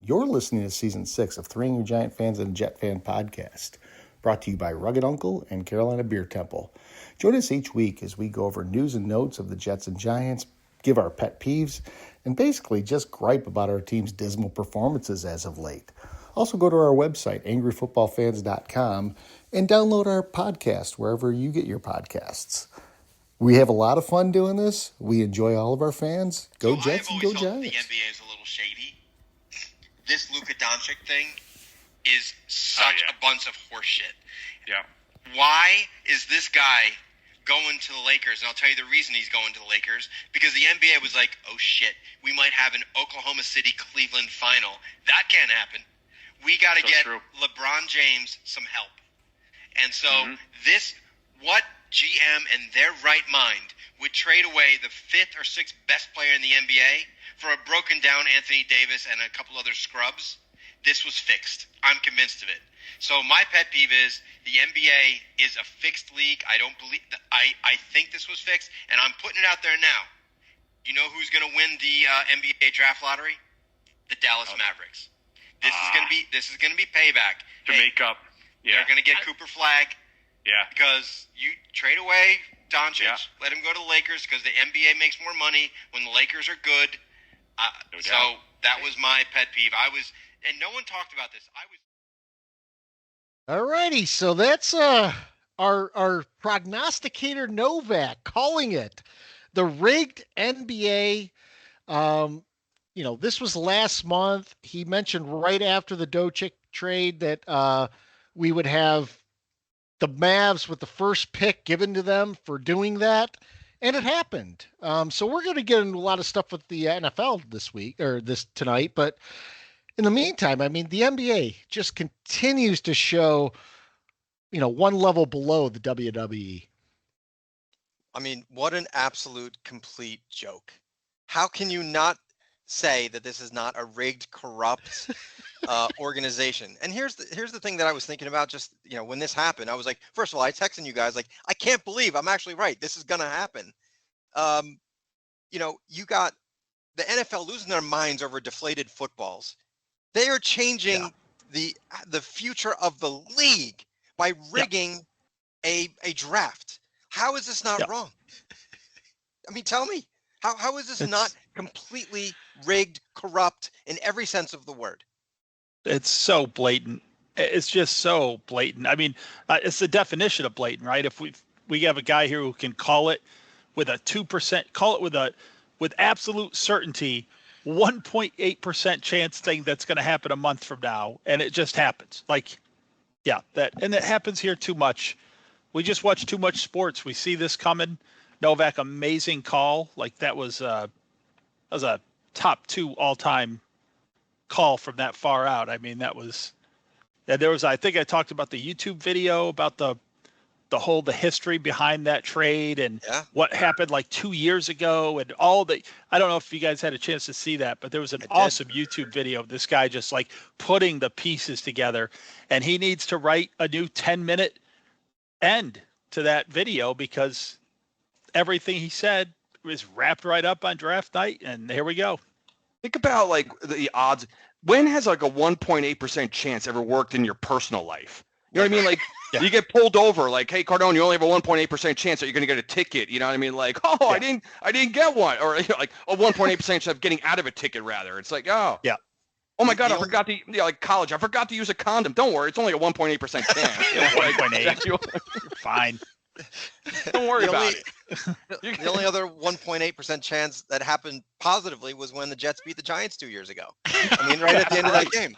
You're listening to Season 6 of Three Angry Giant Fans and Jet Fan Podcast, brought to you by Rugged Uncle and Carolina Beer Temple. Join us each week as we go over news and notes of the Jets and Giants, give our pet peeves, and basically just gripe about our team's dismal performances as of late. Also go to our website, angryfootballfans.com, and download our podcast wherever you get your podcasts. We have a lot of fun doing this. We enjoy all of our fans. Go Jets and go Giants. The NBA is a little shady. This Luka Doncic thing is such a bunch of horse shit. Yeah. Why is this guy going to the Lakers? And I'll tell you the reason he's going to the Lakers. Because the NBA was like, oh shit, we might have an Oklahoma City-Cleveland final. That can't happen. We got to get LeBron James some help. And so what GM in their right mind would trade away the fifth or sixth best player in the NBA for a broken down Anthony Davis and a couple other scrubs? This was fixed. I'm convinced of it. So my pet peeve is the NBA is a fixed league. I don't believe that. I think this was fixed, and I'm putting it out there now. You know who's going to win the NBA draft lottery? The Dallas Mavericks. This is going to be payback to make up. Yeah. They're going to get Cooper Flag. Yeah. Because you trade away Doncic, let him go to the Lakers because the NBA makes more money when the Lakers are good. So that was my pet peeve. And no one talked about this. All righty, so that's our prognosticator Novak calling it the rigged NBA. This was last month. He mentioned right after the Doncic trade that we would have the Mavs with the first pick given to them for doing that, and it happened. So we're going to get into a lot of stuff with the NFL tonight, but in the meantime, I mean, the NBA just continues to show, one level below the WWE. I mean, what an absolute complete joke. How can you not say that this is not a rigged, corrupt organization? And here's the thing that I was thinking about just, when this happened. I was like, first of all, I texted you guys like, I can't believe I'm actually right. This is going to happen. You got the NFL losing their minds over deflated footballs. They are changing the future of the league by rigging a draft. How is this not wrong? I mean, tell me, how is this not completely rigged, corrupt in every sense of the word? It's so blatant. It's just so blatant. I mean, it's the definition of blatant, right? If we have a guy here who can call it with a 2%, call it with absolute certainty, 1.8% chance thing that's going to happen a month from now, and it just happens. And it happens here too much. We just watch too much sports. We see this coming. Novak, amazing call. That was a top 2 all-time call from that far out. I mean, I think I talked about the YouTube video about the history behind that trade and what happened 2 years ago and all the, I don't know if you guys had a chance to see that, but there was an awesome YouTube video of this guy just putting the pieces together, and he needs to write a new 10-minute end to that video because everything he said was wrapped right up on draft night, and here we go. Think about the odds. When has a 1.8% chance ever worked in your personal life? You know what I mean? You get pulled over, hey, Cardone, you only have a 1.8% chance that you're going to get a ticket. You know what I mean? I didn't get one, or a 1.8% chance of getting out of a ticket rather. It's oh my God, I forgot to college. I forgot to use a condom. Don't worry, it's only a 1.8% chance. 1.8. You're fine. Don't worry about it. The only other 1.8% chance that happened positively was when the Jets beat the Giants 2 years ago. I mean, right at the end of that game.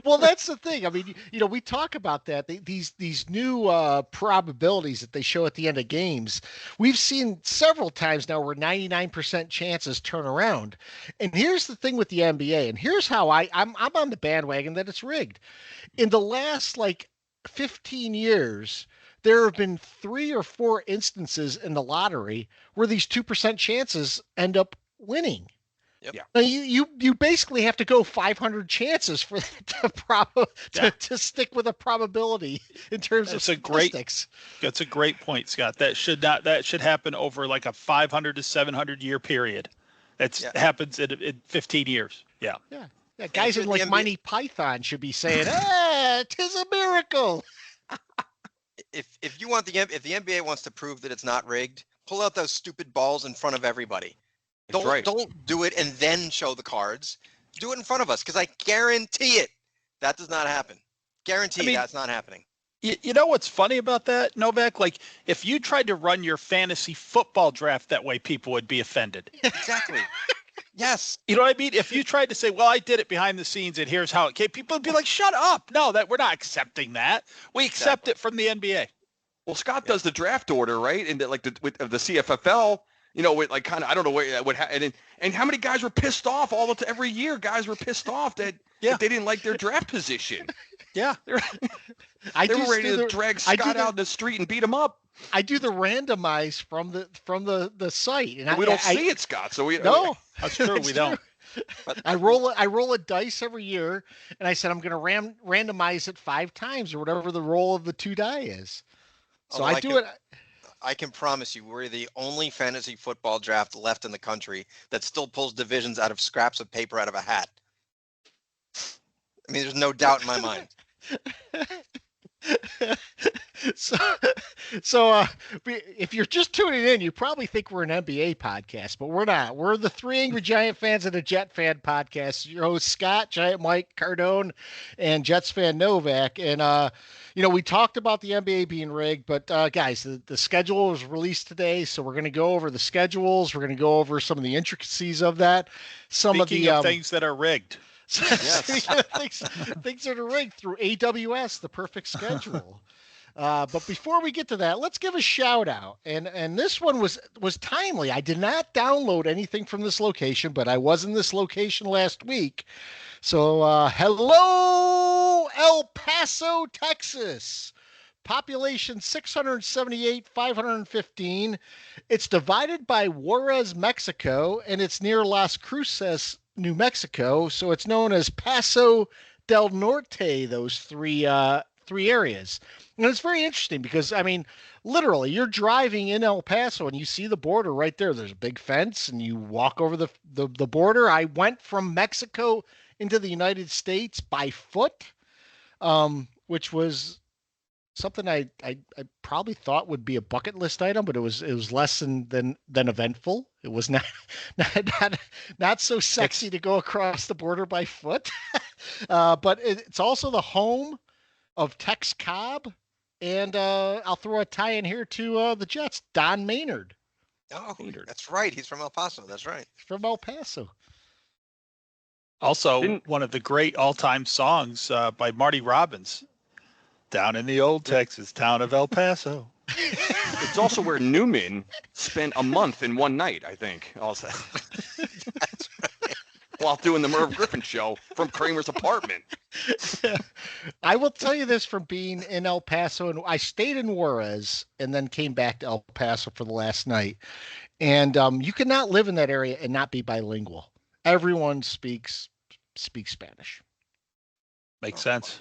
Well, that's the thing. I mean, we talk about that. These new probabilities that they show at the end of games, we've seen several times now where 99% chances turn around. And here's the thing with the NBA, and here's how I'm on the bandwagon that it's rigged. In the last 15 years, there have been 3 or 4 instances in the lottery where these 2% chances end up winning. Yep. Yeah. Now you basically have to go 500 chances for that to stick with a probability in terms of statistics. That's a great point, Scott. That should happen over a 500 to 700 year period. Happens in 15 years. Yeah. Yeah. Yeah, guys you're in the like NBA Monty Python should be saying, "Ah, 'tis a miracle." if you want if the NBA wants to prove that it's not rigged, pull out those stupid balls in front of everybody. That's right. Don't do it and then show the cards. Do it in front of us, because I guarantee it that does not happen. Guarantee that's not happening. You know what's funny about that, Novak? Like, if you tried to run your fantasy football draft that way, people would be offended. Exactly. Yes. You know what I mean? If you tried to say, well, I did it behind the scenes and here's how it came, people would be like, shut up. No, that we're not accepting that. We accept it from the NBA. Well, Scott does the draft order, right? And like the CFFL, with like kind of, I don't know what happened. And how many guys were pissed off every year? Guys were pissed off that they didn't like their draft position. Yeah. They were ready to drag Scott out in the street and beat him up. I do the randomize from the site, and we don't see it, Scott. So no, that's true. We don't. But I roll a dice every year, and I said I'm going to randomize it 5 times or whatever the roll of the 2 die is. So I do it. I can promise you, we're the only fantasy football draft left in the country that still pulls divisions out of scraps of paper out of a hat. I mean, there's no doubt in my mind. So if you're just tuning in, you probably think we're an NBA podcast, but we're not. We're the 3 Angry Giant Fans and a Jet Fan podcast. Your host Scott, Giant Mike, Cardone, and Jets fan Novak. And we talked about the NBA being rigged, but guys, the schedule was released today, so we're going to go over the schedules. We're going to go over some of the intricacies of that. Speaking of things that are rigged. Yes. things that are rigged through AWS, the perfect schedule. But before we get to that, let's give a shout out. And this one was timely. I did not download anything from this location, but I was in this location last week. So hello, El Paso, Texas. Population 678,515. It's divided by Juarez, Mexico, and it's near Las Cruces, New Mexico, so it's known as Paso del Norte, those three areas. And it's very interesting because, I mean, literally, you're driving in El Paso and you see the border right there. There's a big fence and you walk over the border. I went from Mexico into the United States by foot, which was something I probably thought would be a bucket list item, but it was less than eventful. It was not so sexy to go across the border by foot. But it's also the home of Tex Cobb, and I'll throw a tie in here to the Jets, Don Maynard. Oh, that's right. He's from El Paso. That's right. From El Paso. Also, one of the great all-time songs by Marty Robbins. Down in the old Texas town of El Paso. It's also where Newman spent a month in one night, I think. Also, That's right. While doing the Merv Griffin show from Kramer's apartment. I will tell you this from being in El Paso, and I stayed in Juarez and then came back to El Paso for the last night. And you cannot live in that area and not be bilingual. Everyone speaks Spanish. Makes sense.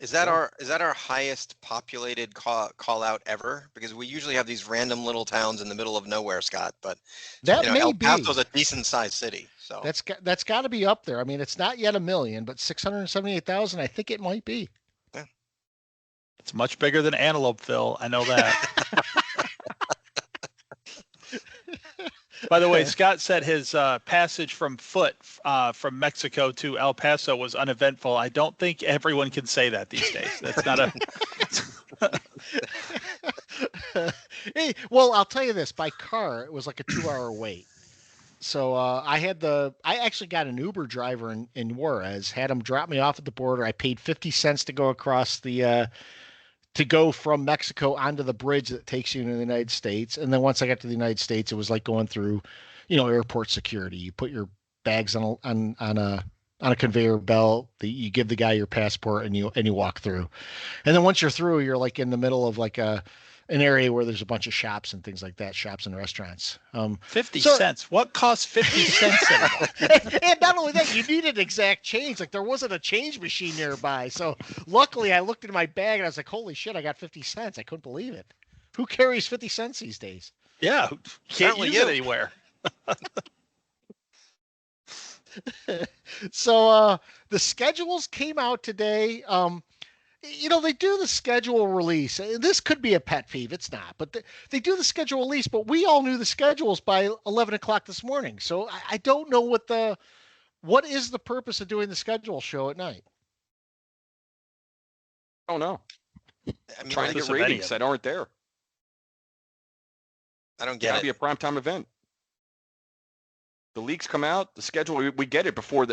Is that our highest populated call out ever? Because we usually have these random little towns in the middle of nowhere, Scott. But El Paso's a decent sized city, so that's got to be up there. I mean, it's not yet 1 million, but 678,000. I think it might be. Yeah. It's much bigger than Antelopeville. I know that. By the way, Scott said his passage from foot from Mexico to El Paso was uneventful. I don't think everyone can say that these days. That's not a. Hey, well, I'll tell you this. By car, it was like a 2-hour wait. So I actually got an Uber driver in Juarez, had him drop me off at the border. I paid 50 cents to go across to go from Mexico onto the bridge that takes you into the United States. And then once I got to the United States, it was like going through, airport security. You put your bags on a conveyor belt. You give the guy your passport and you walk through. And then once you're through, you're like in the middle of like an area where there's a bunch of shops and things like that, shops and restaurants. 50 cents. What costs 50 cents anymore? And not only that, you needed exact change. Like there wasn't a change machine nearby. So luckily I looked in my bag and I was like, holy shit, I got 50 cents. I couldn't believe it. Who carries 50 cents these days? Yeah. Can't use it anywhere. So the schedules came out today. They do the schedule release. And this could be a pet peeve. It's not, but they do the schedule release. But we all knew the schedules by 11 o'clock this morning. So I don't know what is the purpose of doing the schedule show at night. I don't know. I mean, Trying to get ratings that aren't there. I don't It's get got to it. be a primetime event. The leaks come out, the schedule, we get it before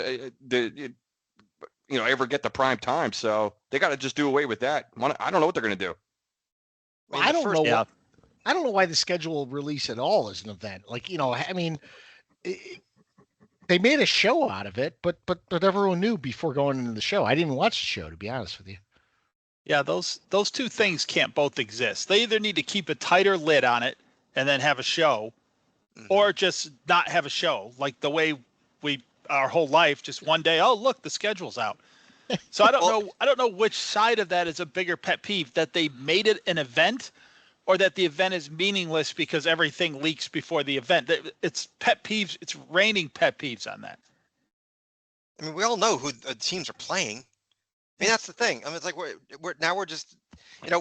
ever get the prime time. So they got to just do away with that. I don't know what they're going to do. I don't know. I don't know why the schedule release at all is an event. They made a show out of it, but everyone knew before going into the show. I didn't watch the show, to be honest with you. Yeah, those two things can't both exist. They either need to keep a tighter lid on it and then have a show, or just not have a show, like the way our whole life, just one day, oh look, the schedule's out. So I don't know which side of that is a bigger pet peeve, that they made it an event or that the event is meaningless because everything leaks before the event. It's pet peeves. It's raining pet peeves on that. I mean, we all know who the teams are playing. I mean, that's the thing. I mean, it's like we're just,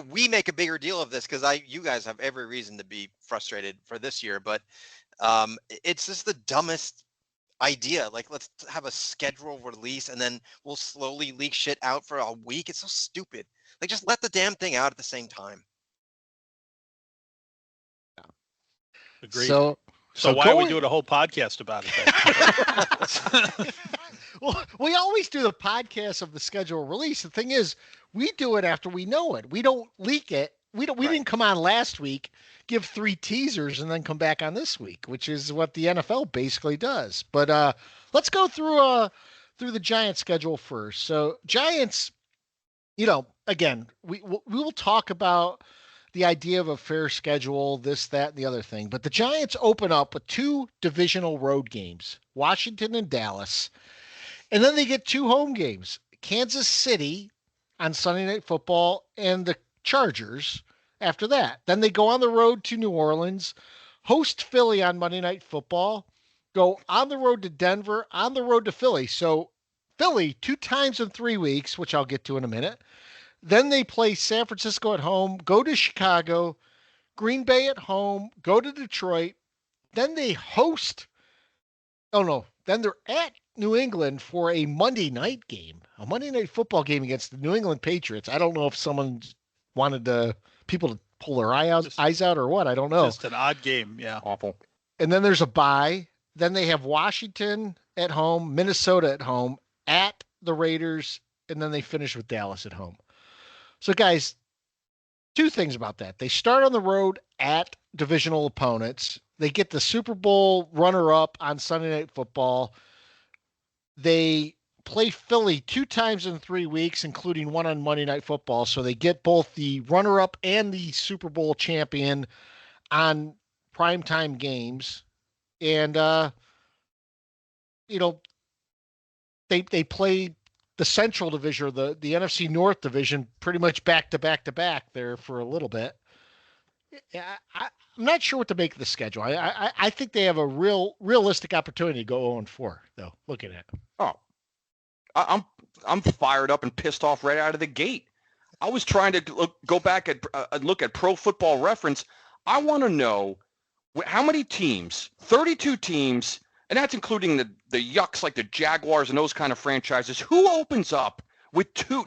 we make a bigger deal of this because you guys have every reason to be frustrated for this year, but it's just the dumbest idea. Like, let's have a schedule release and then we'll slowly leak shit out for a week. It's so stupid. Like, just let the damn thing out at the same time. Agreed. So why are we doing a whole podcast about it then? Well, we always do the podcast of the schedule release. The thing is, we do it after we know it. We don't leak it. We didn't come on last week, give 3 teasers, and then come back on this week, which is what the NFL basically does. But let's go through the Giants schedule first. So Giants, again, we will talk about the idea of a fair schedule, this, that, and the other thing. But the Giants open up with 2 divisional road games, Washington and Dallas. And then they get 2 home games, Kansas City on Sunday Night Football and the Chargers after that. Then they go on the road to New Orleans, host Philly on Monday Night Football, go on the road to Denver, on the road to Philly. So Philly 2 times in 3 weeks, which I'll get to in a minute. Then they play San Francisco at home, go to Chicago, Green Bay at home, go to Detroit. Then they host. Oh, no. Then they're at New England for a Monday night game, a Monday Night Football game against the New England Patriots. I don't know if someone wanted people to pull their eyes out or what. I don't know. Just an odd game. Yeah. Awful. And then there's a bye. Then they have Washington at home, Minnesota at home, at the Raiders, and then they finish with Dallas at home. So, guys, 2 things about that. They start on the road at divisional opponents. They get the Super Bowl runner-up on Sunday Night Football. They play Philly 2 times in 3 weeks, including one on Monday Night Football. So they get both the runner-up and the Super Bowl champion on primetime games. And, they play the Central Division, or the NFC North Division, pretty much back to back to back there for a little bit. I'm not sure what to make of the schedule. I think they have a realistic opportunity to go 0-4, though. Looking at it. Oh, I'm fired up and pissed off right out of the gate. I was trying to go back and look at Pro Football Reference. I want to know how many teams, 32 teams, and that's including the yucks like the Jaguars and those kind of franchises. Who opens up with 2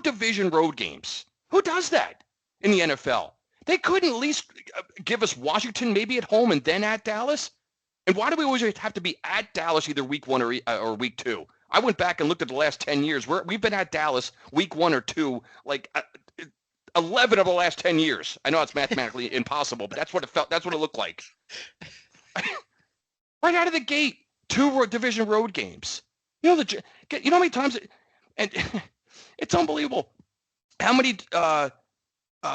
division road games? Who does that in the NFL? They couldn't at least give us Washington maybe at home and then at Dallas? And why do we always have to be at Dallas either week 1 or week 2? I went back and looked at the last 10 years. We've been at Dallas week 1 or 2, like 11 of the last 10 years. I know it's mathematically impossible, but that's what it felt. That's what it looked like. Right out of the gate, 2 division road games. You know how many times, and it's unbelievable how many.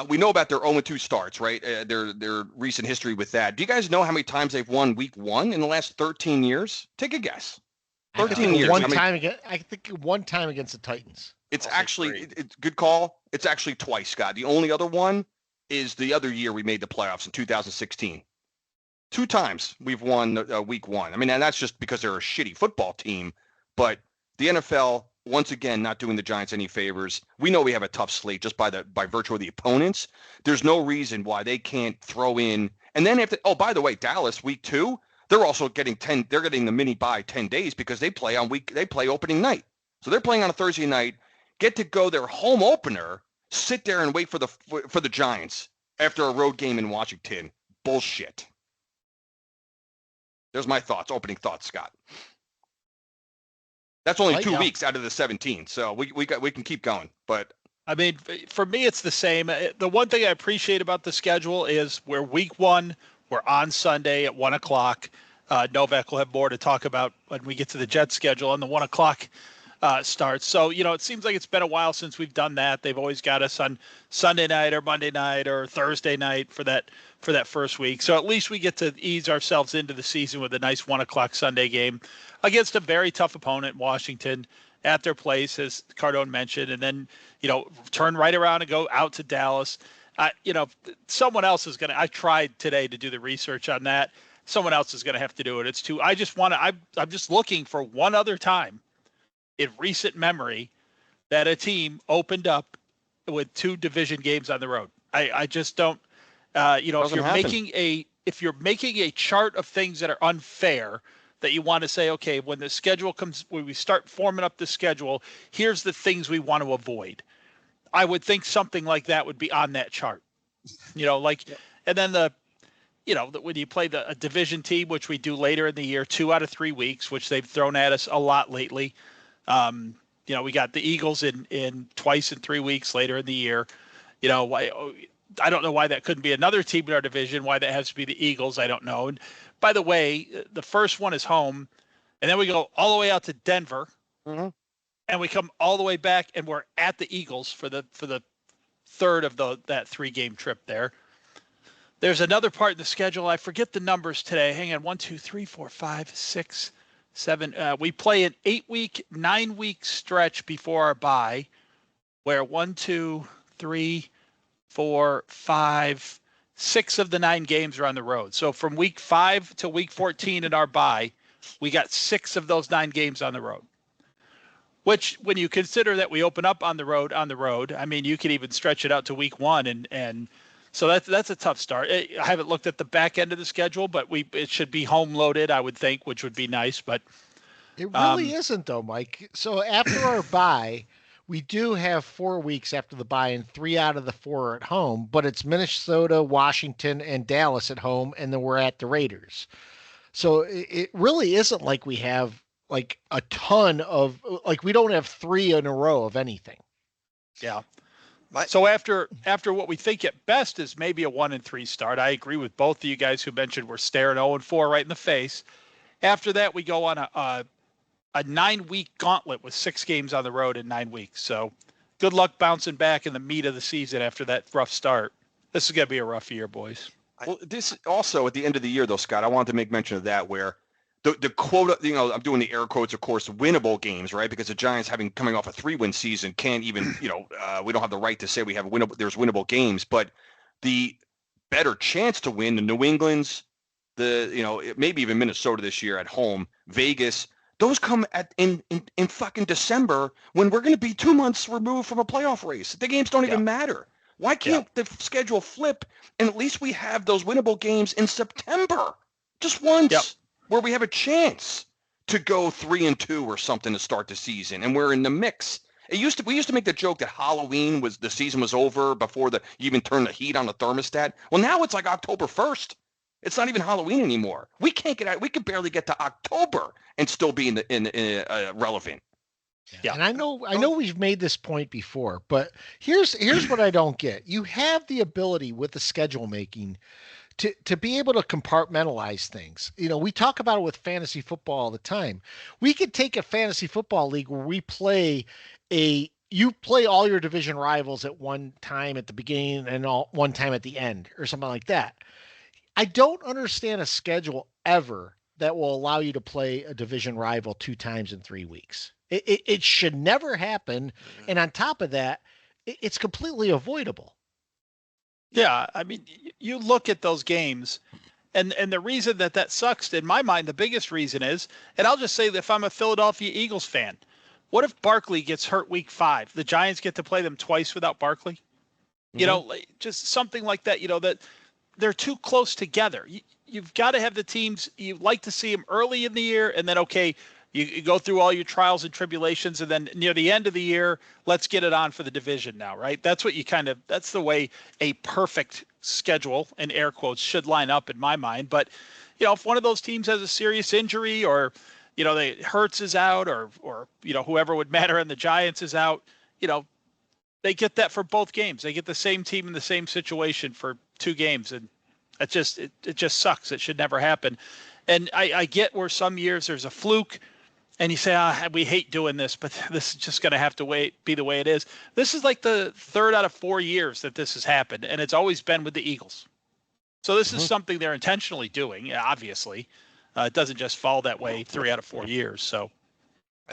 We know about their 0-2 starts, right? Their recent history with that. Do you guys know how many times they've won week 1 in the last 13 years? Take a guess. 13 years. I think one time against the Titans. It's good call. It's actually twice, Scott. The only other one is the other year we made the playoffs in 2016. 2 times we've won week 1. I mean, and that's just because they're a shitty football team. But the NFL, once again, not doing the Giants any favors. We know we have a tough slate just by virtue of the opponents. There's no reason why they can't throw in. And then by the way, Dallas week 2, they're also getting they're getting the mini bye 10 days because they play opening night. So they're playing on a Thursday night, get to go their home opener, sit there and wait for the Giants after a road game in Washington. Bullshit. There's my opening thoughts, Scott. That's only 2 weeks out of the 17, so we can keep going. But I mean, for me, it's the same. The one thing I appreciate about the schedule is we're week 1, we're on Sunday at 1:00. Novak will have more to talk about when we get to the Jets schedule and the 1:00 starts. So, it seems like it's been a while since we've done that. They've always got us on Sunday night or Monday night or Thursday night for that first week. So at least we get to ease ourselves into the season with a nice 1:00 Sunday game against a very tough opponent, Washington, at their place, as Cardone mentioned, and then, turn right around and go out to Dallas. Someone else is going to, I tried today to do the research on that. Someone else is going to have to do it. I'm just looking for one other time in recent memory that a team opened up with 2 division games on the road. I just don't, if you're making a chart of things that are unfair, that you want to say, okay, when the schedule comes, when we start forming up the schedule, here's the things we want to avoid. I would think something like that would be on that chart, and then when you play a division team, which we do later in the year, 2 out of 3 weeks, which they've thrown at us a lot lately. We got the Eagles in twice in 3 weeks later in the year. I don't know why that couldn't be another team in our division, why that has to be the Eagles. I don't know. And by the way, the first one is home, and then we go all the way out to Denver, and we come all the way back, and we're at the Eagles for the third of that 3-game trip there. There's another part in the schedule. I forget the numbers today. Hang on. 1, 2, 3, 4, 5, 6, 7. We play an 8-week, 9-week stretch before our bye, where 1, 2, 3, 4, 5, 6 of the 9 games are on the road. So from week 5 to week 14 in our bye, we got 6 of those 9 games on the road. Which, when you consider that we open up on the road, I mean, you could even stretch it out to week 1, and so that's a tough start. I haven't looked at the back end of the schedule, but it should be home loaded, I would think, which would be nice. But it really isn't, though, Mike. So after our bye, we do have 4 weeks after the bye, and 3 out of the 4 are at home. But it's Minnesota, Washington, and Dallas at home, and then we're at the Raiders. So it really isn't like we have like a ton of, like, we don't have 3 in a row of anything. Yeah. So after what we think at best is maybe a 1-3 start, I agree with both of you guys who mentioned we're staring 0-4 right in the face. After that, we go on a 9-week gauntlet with 6 games on the road in 9 weeks. So good luck bouncing back in the meat of the season after that rough start. This is going to be a rough year, boys. Well, this also at the end of the year, though, Scott, I wanted to make mention of that where the quote, I'm doing the air quotes, of course, winnable games, right? Because the Giants, coming off a 3-win season, can't even, we don't have the right to say we have there's winnable games, but the better chance to win, the New England's, maybe even Minnesota this year at home, Vegas, those come in fucking December when we're going to be 2 months removed from a playoff race. The games don't even matter. Why can't the schedule flip and at least we have those winnable games in September? Just once. Where we have a chance to go 3-2 or something to start the season, and we're in the mix. We used to make the joke that Halloween the season was over before you even turned the heat on the thermostat. Well, now it's like October 1st. It's not even Halloween anymore. We can't get out. We could barely get to October and still be relevant. Yeah, and I know we've made this point before, but here's what I don't get. You have the ability with the schedule making to be able to compartmentalize things. We talk about it with fantasy football all the time. We could take a fantasy football league where we you play all your division rivals at one time at the beginning and one time at the end or something like that. I don't understand a schedule ever that will allow you to play a division rival 2 times in 3 weeks. It should never happen. And on top of that, it's completely avoidable. Yeah, I mean, you look at those games, And the reason that sucks, in my mind, the biggest reason is, and I'll just say that if I'm a Philadelphia Eagles fan, what if Barkley gets hurt week 5? The Giants get to play them twice without Barkley? Just something like that, that they're too close together. You've got to have the teams, you like to see them early in the year, and then, okay, you go through all your trials and tribulations, and then near the end of the year, let's get it on for the division now, right? That's what that's the way a perfect schedule, in air quotes, should line up in my mind. But, if one of those teams has a serious injury, or, Hurts is out, or whoever would matter, and the Giants is out, they get that for both games. They get the same team in the same situation for 2 games, and it just sucks. It should never happen. And I get where some years there's a fluke, and you say, we hate doing this, but this is just going to have to be the way it is. This is like the 3rd out of 4 years that this has happened, and it's always been with the Eagles. So this is something they're intentionally doing, obviously. It doesn't just fall that way 3 out of 4 years. So,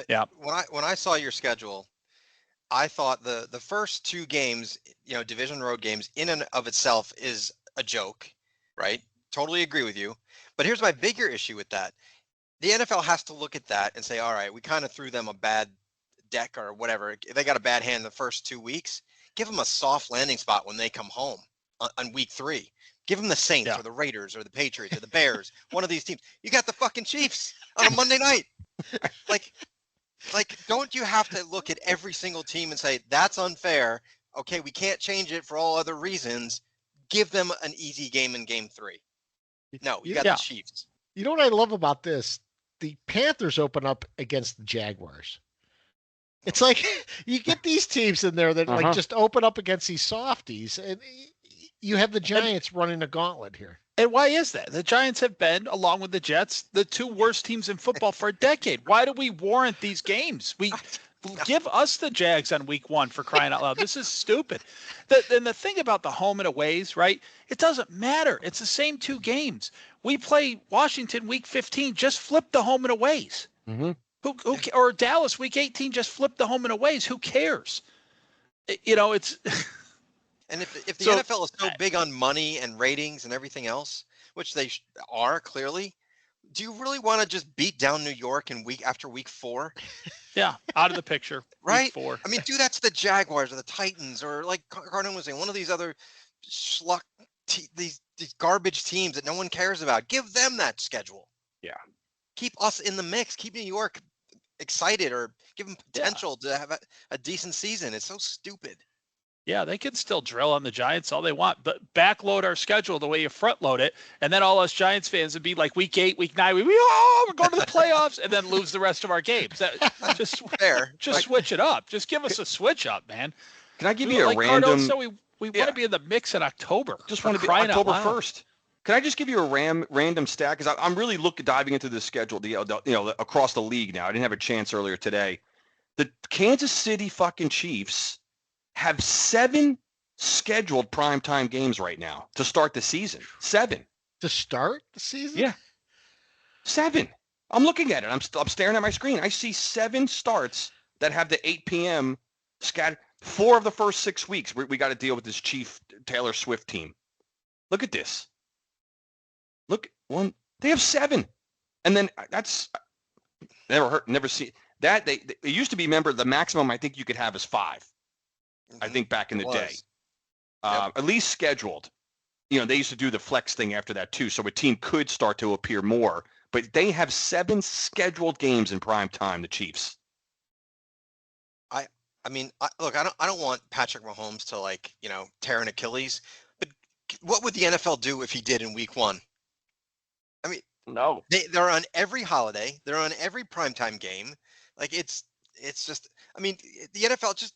yeah. When I saw your schedule, I thought the first 2 games, division road games, in and of itself is a joke, right? Totally agree with you. But here's my bigger issue with that. The NFL has to look at that and say, all right, we kind of threw them a bad deck or whatever. They got a bad hand the first 2 weeks. Give them a soft landing spot when they come home on week 3. Give them the Saints or the Raiders or the Patriots or the Bears, one of these teams. You got the fucking Chiefs on a Monday night. Like, don't you have to look at every single team and say, that's unfair. Okay, we can't change it for all other reasons. Give them an easy game in game 3. No, you got the Chiefs. You know what I love about this? The Panthers open up against the Jaguars. It's like you get these teams in there that like just open up against these softies, and you have the Giants running a gauntlet here. And why is that? The Giants have been, along with the Jets, the 2 worst teams in football for a decade. Why do we warrant these games? Give us the Jags on week 1, for crying out loud. This is stupid. And the thing about the home and aways, right? It doesn't matter. It's the same 2 games. We play Washington week 15, just flip the home and aways. Or Dallas week 18, just flip the home and aways. Who cares? It's. And if the NFL is so big on money and ratings and everything else, which they are clearly, do you really want to just beat down New York in after week 4? Yeah, out of the picture. Right? Week 4. I mean, do that to the Jaguars or the Titans, or like Cardone was saying, one of these other schluck, these garbage teams that no one cares about. Give them that schedule. Yeah. Keep us in the mix. Keep New York excited, or give them potential to have a decent season. It's so stupid. Yeah, they can still drill on the Giants all they want, but backload our schedule the way you front load it, and then all us Giants fans would be like week 8, week 9, we're going to the playoffs, and then lose the rest of our games. Just switch it up. Just give us a switch up, man. Can I give you a random? Cardone, so we want to be in the mix in October. Just want to be October 1st. Can I just give you a random stat? Because I'm really diving into the schedule, across the league now. I didn't have a chance earlier today. The Kansas City fucking Chiefs have 7 scheduled primetime games right now to start the season. 7. To start the season? Yeah. 7. I'm looking at it. I'm staring at my screen. I see 7 starts that have the 8 p.m. scattered. 4 of the first 6 weeks, we got to deal with this Chief Taylor Swift team. Look at this. Look, one. They have 7. And then that's never see that. It used to be, remember, the maximum I think you could have is 5. I think back in the day, at least scheduled. They used to do the flex thing after that too, so a team could start to appear more. But they have 7 scheduled games in prime time. The Chiefs. I mean, look, I don't want Patrick Mahomes to tear an Achilles, but what would the NFL do if he did in week 1? I mean, no, they're on every holiday, they're on every primetime game. Like it's just, I mean, the NFL just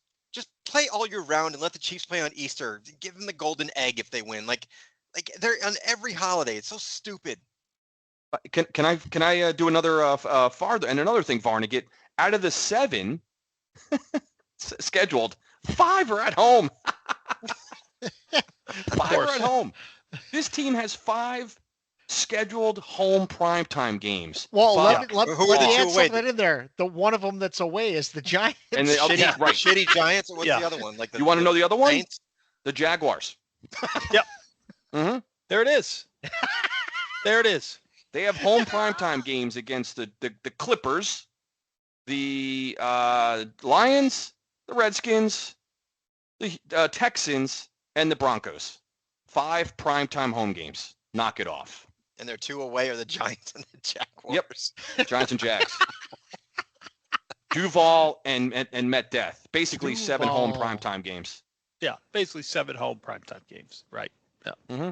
play all year round and let the Chiefs play on Easter. Give them the golden egg if they win. Like they're on every holiday. It's so stupid. Can I do another farther and another thing, Varnick? Out of the 7 scheduled, 5 are at home. 5 are at home. This team has 5 scheduled home primetime games. Well, let me add something in there. The one of them that's away is the Giants. And shitty Giants. What's the other one? You want to know the other one? Saints? The Jaguars. Yep. Mm-hmm. There it is. There it is. They have home primetime games against the Clippers, the Lions, the Redskins, the Texans, and the Broncos. 5 primetime home games. Knock it off. And their 2 away are the Giants and the Jaguars. Yep. Giants and Jags. Duval and Met Death. Basically Duval. 7 home primetime games. Yeah, basically 7 home primetime games. Right. Yeah. Mm-hmm.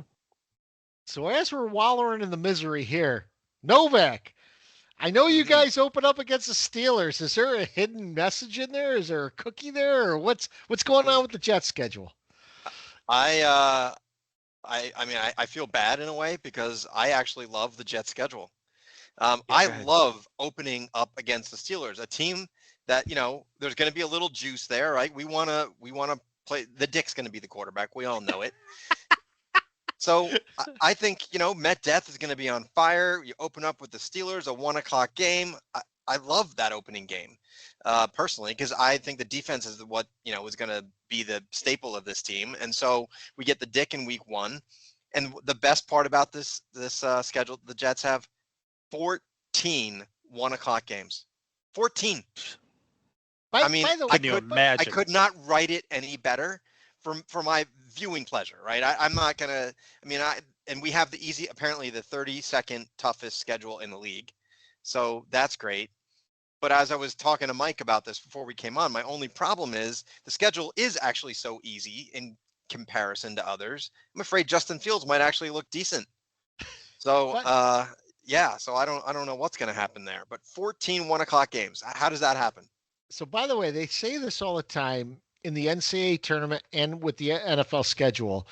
So as we're wallowing in the misery here, Novak, I know you guys open up against the Steelers. Is there a hidden message in there? Is there a cookie there, or what's going on with the Jets schedule? I feel bad in a way because I actually love the Jets schedule. I love opening up against the Steelers, a team that, there's going to be a little juice there, right? We want to play. The Dick's going to be the quarterback. We all know it. So I think, Met Death is going to be on fire. You open up with the Steelers, a 1:00 game. I love that opening game personally, because I think the defense is what, is going to be the staple of this team. And so we get the Dick in week 1. And the best part about this schedule, the Jets have 14 1:00 games. 14. I could not write it any better for my viewing pleasure, right? I'm not gonna. And we have apparently the 32nd toughest schedule in the league, so that's great. But as I was talking to Mike about this before we came on, my only problem is the schedule is actually so easy in comparison to others. I'm afraid Justin Fields might actually look decent. So so I don't know what's going to happen there. But 14 1:00 games. How does that happen? So by the way, they say this all the time in the NCAA tournament and with the NFL schedule,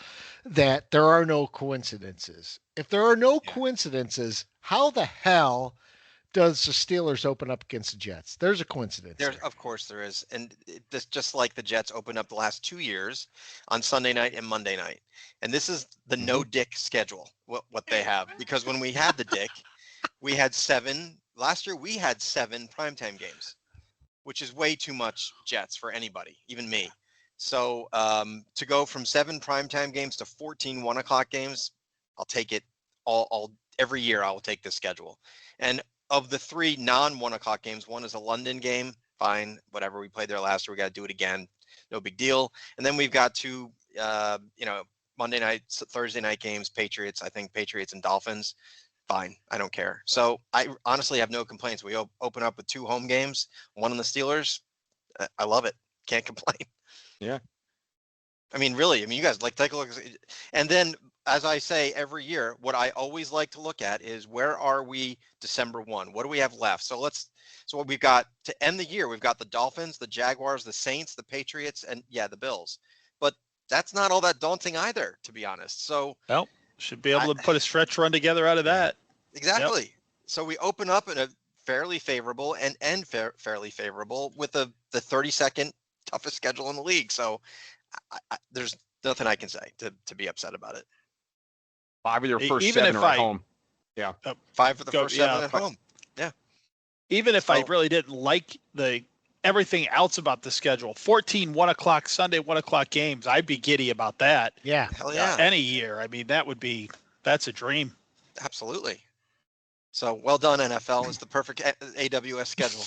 that there are no coincidences. If there are no coincidences, how the hell does the Steelers open up against the Jets? There's a coincidence. Of course there is. And this just like the Jets opened up the last 2 years on Sunday night and Monday night. And this is the no Dick schedule, what they have. Because when we had the Dick, we had 7. Last year we had 7 primetime games, which is way too much Jets for anybody, even me. So to go from 7 primetime games to 14 1:00 games, I'll take it all every year. I will take this schedule. And of the 3 non-1:00 games, one is a London game. Fine, whatever. We played there last year. We got to do it again. No big deal. And then we've got 2, Monday night, Thursday night games. Patriots, I think Patriots and Dolphins. Fine, I don't care. So I honestly have no complaints. We open up with 2 home games, one on the Steelers. I love it. Can't complain. Yeah. Really, you guys take a look. And then, as I say every year, what I always like to look at is where are we December 1? What do we have left? So what we've got to end the year, we've got the Dolphins, the Jaguars, the Saints, the Patriots, and the Bills. But that's not all that daunting either, to be honest. So should be able to put a stretch run together out of that. Exactly. Yep. So we open up in a fairly favorable and end fairly favorable with the 32nd toughest schedule in the league. So there's nothing I can say to be upset about it. 5 of their first 7 are at home. Yeah. 5 of the first 7 at home. Yeah. Even if I really didn't like everything else about the schedule, 14 1:00 Sunday 1:00 games, I'd be giddy about that. Yeah. Hell yeah. Any year. That's a dream. Absolutely. So well done, NFL. It's the perfect AWS schedule.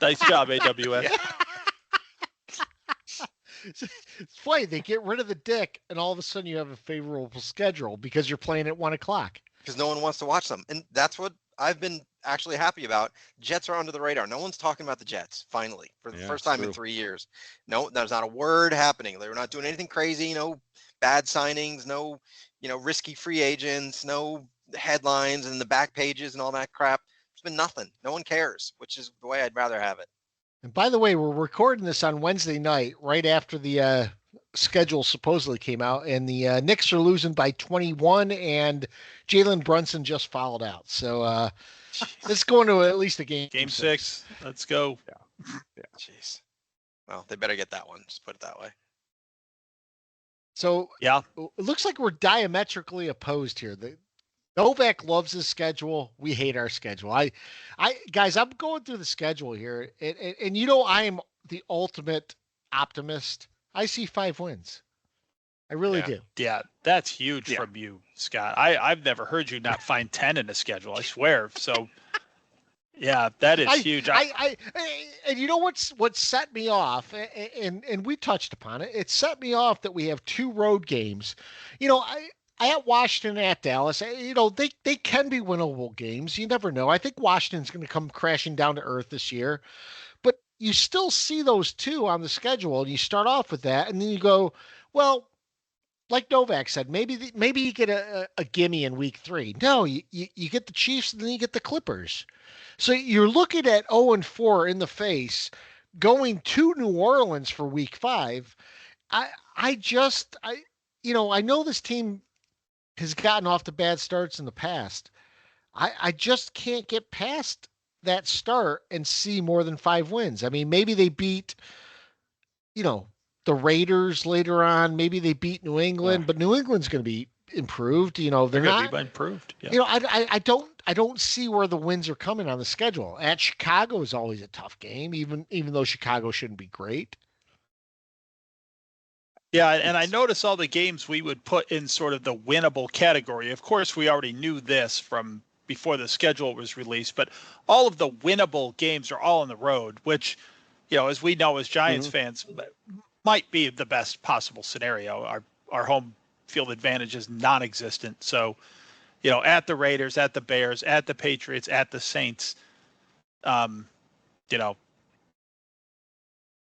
Nice job, AWS. It's funny, they get rid of the Dick, and all of a sudden you have a favorable schedule because you're playing at 1:00. Because no one wants to watch them, and that's what I've been actually happy about. Jets are under the radar. No one's talking about the Jets. Finally, for the first time in 3 years. No, there's not a word happening. They're not doing anything crazy. No bad signings. No, risky free agents. No headlines and the back pages and all that crap. There's been nothing. No one cares, which is the way I'd rather have it. And by the way, we're recording this on Wednesday night, right after the schedule supposedly came out, and the Knicks are losing by 21, and Jalen Brunson just fouled out. So it's going to at least a game. Game 6. Let's go. Yeah. Jeez. Well, they better get that one. Just put it that way. So it looks like we're diametrically opposed here. Novak loves his schedule. We hate our schedule. Guys, I'm going through the schedule here, and I am the ultimate optimist. I see 5 wins. I really Yeah. do. Yeah, that's huge Yeah. from you, Scott. I've never heard you not find 10 in a schedule. I swear. So, yeah, that is huge. And you know what set me off, and we touched upon it. It set me off that we have 2 road games. You know, I at Washington, at Dallas. You know, they can be winnable games. You never know. I think Washington's going to come crashing down to earth this year, but you still see those 2 on the schedule, and you start off with that, and then you go, well, like Novak said, maybe you get a gimme in week 3. No, you get the Chiefs and then you get the Clippers. So you're looking at 0-4 in the face, going to New Orleans for week 5. I just I know this team has gotten off to bad starts in the past. I just can't get past that start and see more than 5 wins. I mean, maybe they beat, you know, the Raiders later on. Maybe they beat New England, but New England's going to be improved. You know, they're They're not. be improved. Yeah. You know, I don't see where the wins are coming on the schedule. At Chicago is always a tough game, even though Chicago shouldn't be great. Yeah, and I notice all the games we would put in sort of the winnable category. Of course, we already knew this from before the schedule was released, but all of the winnable games are all on the road, which, you know, as we know as Giants fans, might be the best possible scenario. Our home field advantage is non-existent. So, you know, at the Raiders, at the Bears, at the Patriots, at the Saints, you know,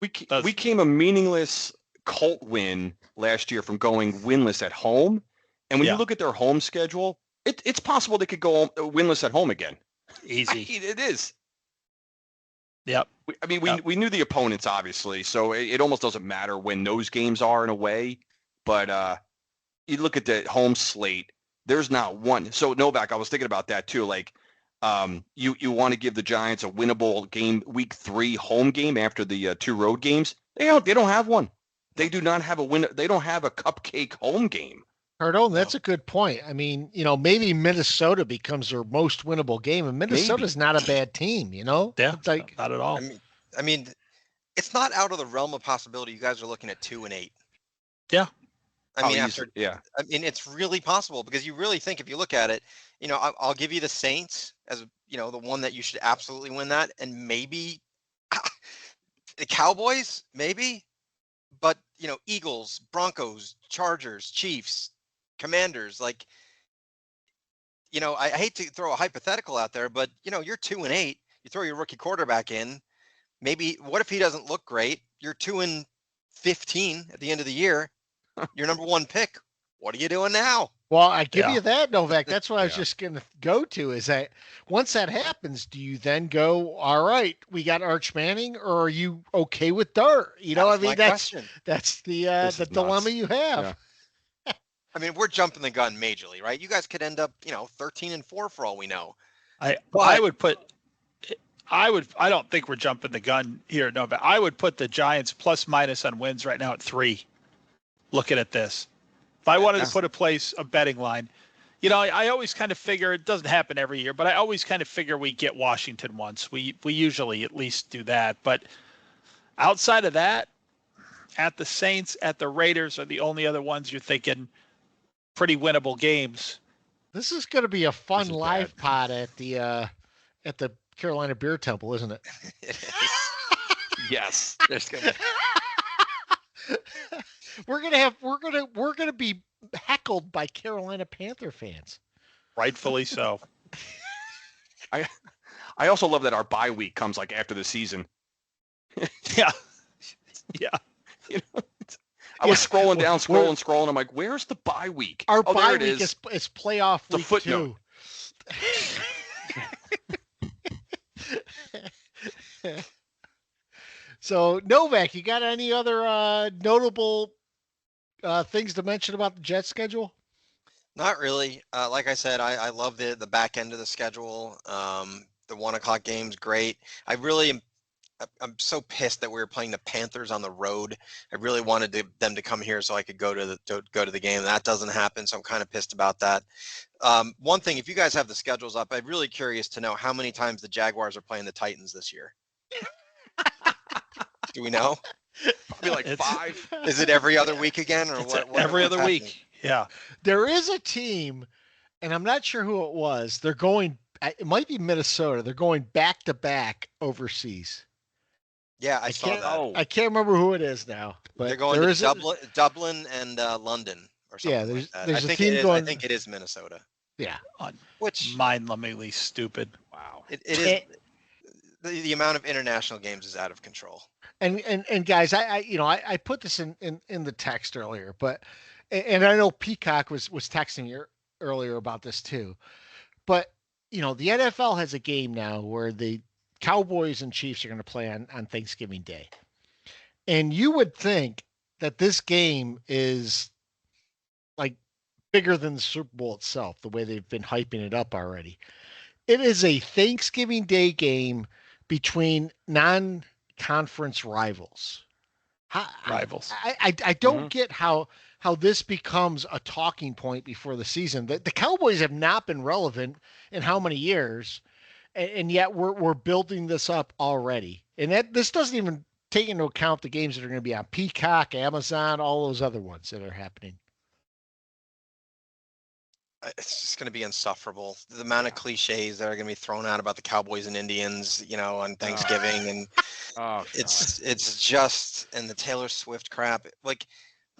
we came a meaningless Colt win last year from going winless at home. And when you look at their home schedule, it's possible they could go winless at home again. Easy. It is. Yep. We knew the opponents, obviously, so it almost doesn't matter when those games are in a way. But you look at the home slate, there's not one. So, Novak, I was thinking about that too. Like, you want to give the Giants a winnable game, week 3 home game after the 2 road games. They don't have one. They do not have a win. They don't have a cupcake home game. Cardone, that's a good point. I mean, you know, maybe Minnesota becomes their most winnable game, and Minnesota's not a bad team, you know? Yeah, like, not at all. I mean, it's not out of the realm of possibility. You guys are looking at 2-8. Yeah. I mean, I mean, it's really possible because you really think if you look at it, you know, I'll give you the Saints as, you know, the one that you should absolutely win that, and maybe the Cowboys, maybe. But, you know, Eagles, Broncos, Chargers, Chiefs, Commanders, like, you know, I hate to throw a hypothetical out there, but, you know, you're 2-8. You throw your rookie quarterback in. Maybe what if he doesn't look great? You're 2-15 at the end of the year. Your number 1 pick. What are you doing now? Well, I give you that, Novak. That's what I was just going to go to is that once that happens, do you then go, all right, we got Arch Manning, or are you okay with Dart? You know, that's the dilemma you have. Yeah. I mean, we're jumping the gun majorly, right? You guys could end up, you know, 13-4 for all we know. I don't think we're jumping the gun here, no, but I would put the Giants plus minus on wins right now at 3. Looking at this. If I wanted to put a betting line, you know, I always kind of figure it doesn't happen every year, but I always kind of figure we get Washington once. We usually at least do that. But outside of that, at the Saints, at the Raiders are the only other ones you're thinking pretty winnable games. This is going to be a fun live pod at the Carolina Beer Temple, isn't it? Yes. There's gonna be... We're gonna be heckled by Carolina Panther fans. Rightfully so. I also love that our bye week comes like after the season. Yeah. You know, I was scrolling down, scrolling. I'm like, where's the bye week? Our bye week is playoff week 2. So, Novak, you got any other notable things to mention about the Jets schedule? Not really. Like I said, I love the back end of the schedule. The 1:00 game's great. I'm so pissed that we were playing the Panthers on the road. I really wanted them to come here so I could go to the game. That doesn't happen, so I'm kind of pissed about that. One thing, if you guys have the schedules up, I'm really curious to know how many times the Jaguars are playing the Titans this year. Do we know? be like It's- 5. Is it every other week again, or It's what? every what's other happening? week. Yeah. There is a team, and I'm not sure who it was. They're going. It might be Minnesota. They're going back to back overseas. Yeah, I saw can't. that. Oh. I can't remember who it is now. But They're going there to is a- Dublin and London or something Yeah, like that. there's I a think team it is. going- I think it is Minnesota. yeah. Which Mind-numbingly stupid. Wow. it is. The amount of international games is out of control. And guys, I put this in the text earlier, but and I know Peacock was texting me earlier about this too. But the NFL has a game now where the Cowboys and Chiefs are going to play on Thanksgiving Day. And you would think that this game is like bigger than the Super Bowl itself, the way they've been hyping it up already. It is a Thanksgiving Day game between non-conference rivals. Rivals. I don't get how this becomes a talking point before the season. The Cowboys have not been relevant in how many years, and yet we're building this up already. And this doesn't even take into account the games that are going to be on Peacock, Amazon, all those other ones that are happening. It's just going to be insufferable. The amount of cliches that are going to be thrown out about the Cowboys and Indians, on Thanksgiving, and Oh, it's just, and the Taylor Swift crap. Like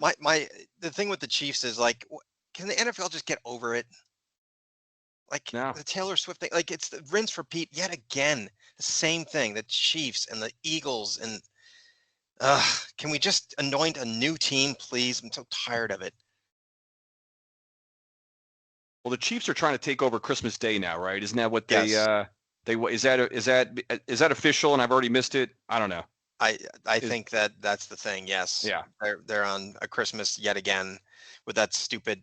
the thing with the Chiefs is like, can the NFL just get over it? Like No. the Taylor Swift thing, like it's the rinse repeat yet again. The same thing. The Chiefs and the Eagles, and can we just anoint a new team, please? I'm so tired of it. Well, the Chiefs are trying to take over Christmas Day now, right? Isn't that what they? Yes. Is that official? And I've already missed it. I don't know. I think that's the thing. Yes. Yeah. They're on a Christmas yet again with that stupid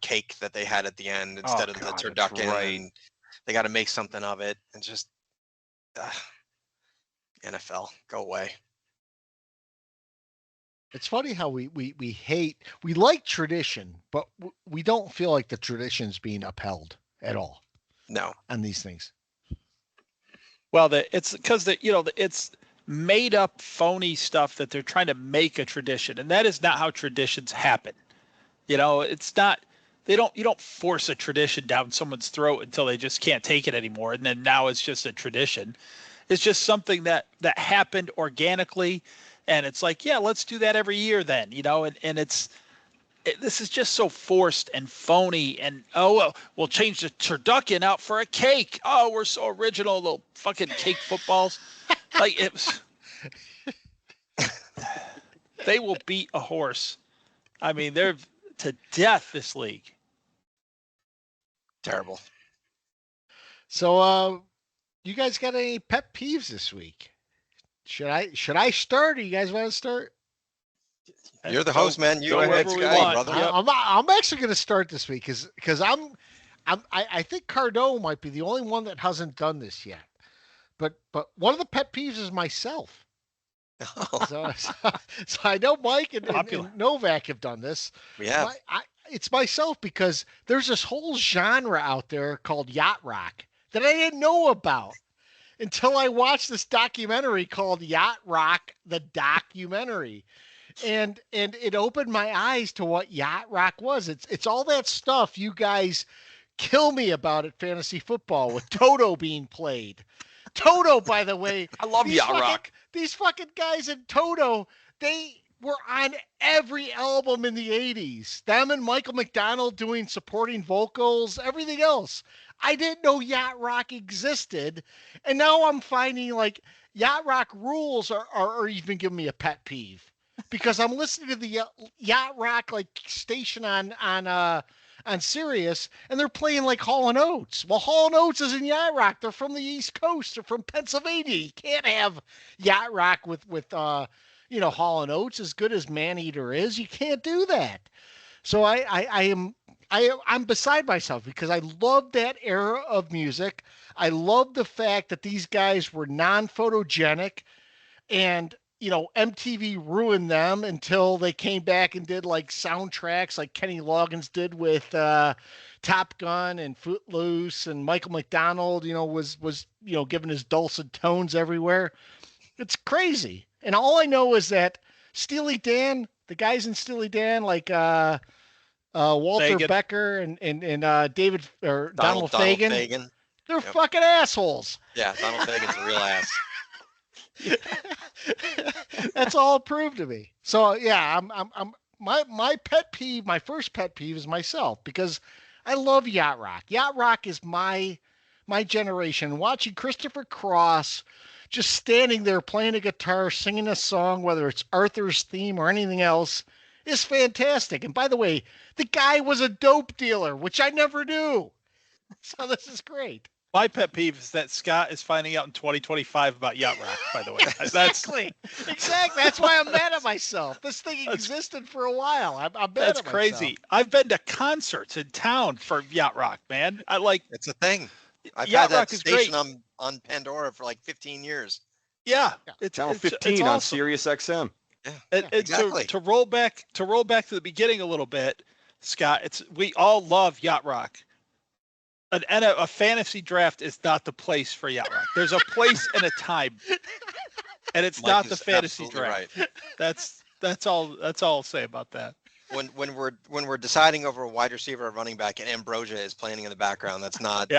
cake that they had at the end instead of the God, that's turducken. right. And they got to make something of it, and just NFL, go away. It's funny how we like tradition, but we don't feel like the tradition's being upheld at all No. on these things. Well, it's because it's made up phony stuff that they're trying to make a tradition, and that is not how traditions happen. It's not. You don't force a tradition down someone's throat until they just can't take it anymore, and then now it's just a tradition. It's just something that happened organically, and it's like, yeah, let's do that every year then, and this is just so forced and phony, and we'll change the turducken out for a cake. Oh, we're so original, little fucking cake footballs. Like it was, they will beat a horse. I mean, they're to death, this league. Terrible. So, you guys got any pet peeves this week? Should I start, or you guys want to start? You're the host, man. You go go ahead, wherever we Scotty, want. brother. Yep. I'm actually going to start this week because I think Cardone might be the only one that hasn't done this yet. But one of the pet peeves is myself. So I know Mike and Novak have done this. We have. It's myself, because there's this whole genre out there called Yacht Rock that I didn't know about until I watched this documentary called Yacht Rock, the documentary. And it opened my eyes to what Yacht Rock was. It's all that stuff you guys kill me about at fantasy football, with Toto being played. Toto, by the way, I love Yacht Rock. These fucking guys in Toto, they were on every album in the 80s. Them and Michael McDonald doing supporting vocals, everything else. I didn't know Yacht Rock existed. And now I'm finding like Yacht Rock rules are even giving me a pet peeve, because I'm listening to the Yacht Rock like station on Sirius, and they're playing like Hall & Oates. Well, Hall & Oates is in Yacht Rock. They're from the East Coast. They're from Pennsylvania. You can't have Yacht Rock with Hall & Oates, as good as Maneater is. You can't do that. So I'm beside myself, because I love that era of music. I love the fact that these guys were non-photogenic, and MTV ruined them until they came back and did like soundtracks like Kenny Loggins did with Top Gun and Footloose, and Michael McDonald, was giving his dulcet tones everywhere. It's crazy. And all I know is that Steely Dan, the guys in Steely Dan, like Walter Fagan. Becker and David or Donald Fagen, Fagen. they're Yep. fucking assholes. Yeah, Donald Fagen's a real ass. That's all proved to me. So yeah, I'm my pet peeve, my first pet peeve is myself because I love Yacht Rock. Yacht Rock is my generation. Watching Christopher Cross just standing there playing a guitar, singing a song, whether it's Arthur's theme or anything else, is fantastic. And by the way, the guy was a dope dealer, which I never knew. So this is great. My pet peeve is that Scott is finding out in 2025 about Yacht Rock, by the way. Exactly. That's why I'm mad at myself. This thing existed for a while. I'm mad That's at myself. crazy. I've been to concerts in town for Yacht Rock, man. I like It's a thing. I've Yacht had that Rock is great. station on Pandora for like 15 years. Yeah, Channel it's 15 on awesome. Sirius XM. Exactly. To roll back to the beginning a little bit, Scott. We all love Yacht Rock. A fantasy draft is not the place for Yacht Rock. There's a place and a time, and it's Mike not is the fantasy absolutely draft. right. That's all I'll say about that. When we're deciding over a wide receiver or running back and Ambrosia is playing in the background, that's not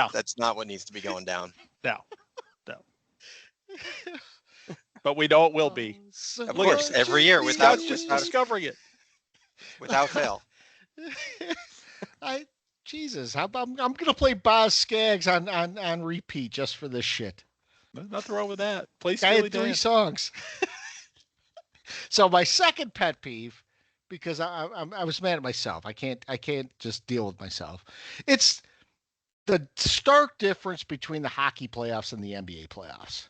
what needs to be going down. No. But we know it will be. So Of course, every year Scott's just discovering it. without fail. Jesus, I'm gonna play Boz Skaggs on repeat just for this shit. There's nothing wrong with that. Play I Steely had 3 Dan. songs. So my second pet peeve, because I was mad at myself. I can't just deal with myself. It's the stark difference between the hockey playoffs and the NBA playoffs.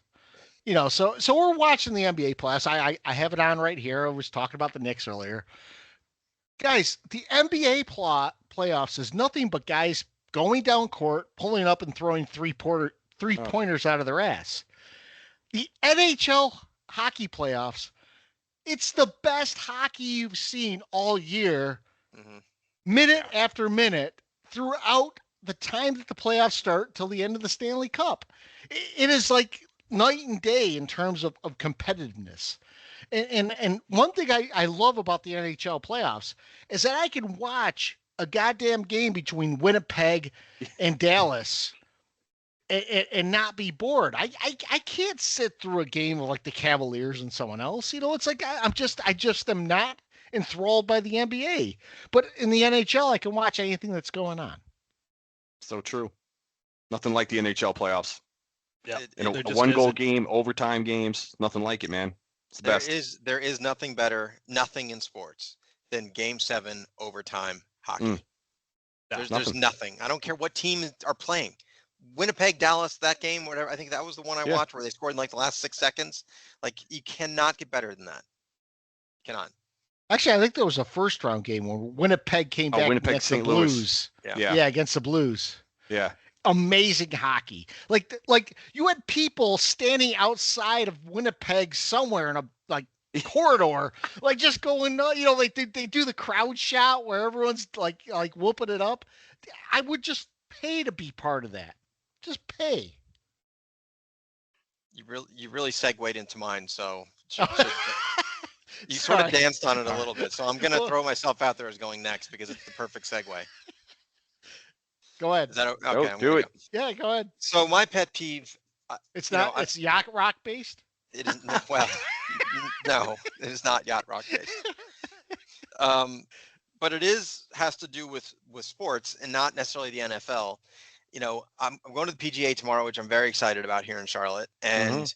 So we're watching the NBA playoffs. I have it on right here. I was talking about the Knicks earlier. Guys, the NBA playoffs is nothing but guys going down court, pulling up and throwing three-pointers out of their ass. The NHL hockey playoffs, it's the best hockey you've seen all year, minute after minute, throughout the time that the playoffs start till the end of the Stanley Cup. It is like night and day in terms of competitiveness. And one thing I love about the NHL playoffs is that I can watch a goddamn game between Winnipeg and Dallas and not be bored. I can't sit through a game of like the Cavaliers and someone else. It's like I just am not enthralled by the NBA. But in the NHL, I can watch anything that's going on. So true. Nothing like the NHL playoffs. Yeah, In a one-goal game, overtime games, nothing like it, man. It's the best. There is nothing better, nothing in sports than Game 7 overtime hockey. There's nothing. I don't care what team are playing. Winnipeg, Dallas, that game, whatever. I think that was the one I watched where they scored in like the last 6 seconds. Like you cannot get better than that. Cannot. Actually, I think there was a first round game where Winnipeg came back against the Blues. Yeah, against the Blues. Yeah. Amazing hockey. Like you had people standing outside of Winnipeg somewhere in a corridor, like just going, like they do the crowd shot where everyone's like whooping it up. I would just pay to be part of that. Just pay. You really segued into mine, so you sort of danced on it a little bit. So I'm gonna throw myself out there as going next because it's the perfect segue. Go ahead. Is that okay? Do it. Yeah, go ahead. So my pet peeve. It's not. It's Yacht Rock based. It is well. No, it is not Yacht Rock based. But it has to do with sports and not necessarily the NFL. I'm going to the PGA tomorrow, which I'm very excited about here in Charlotte, and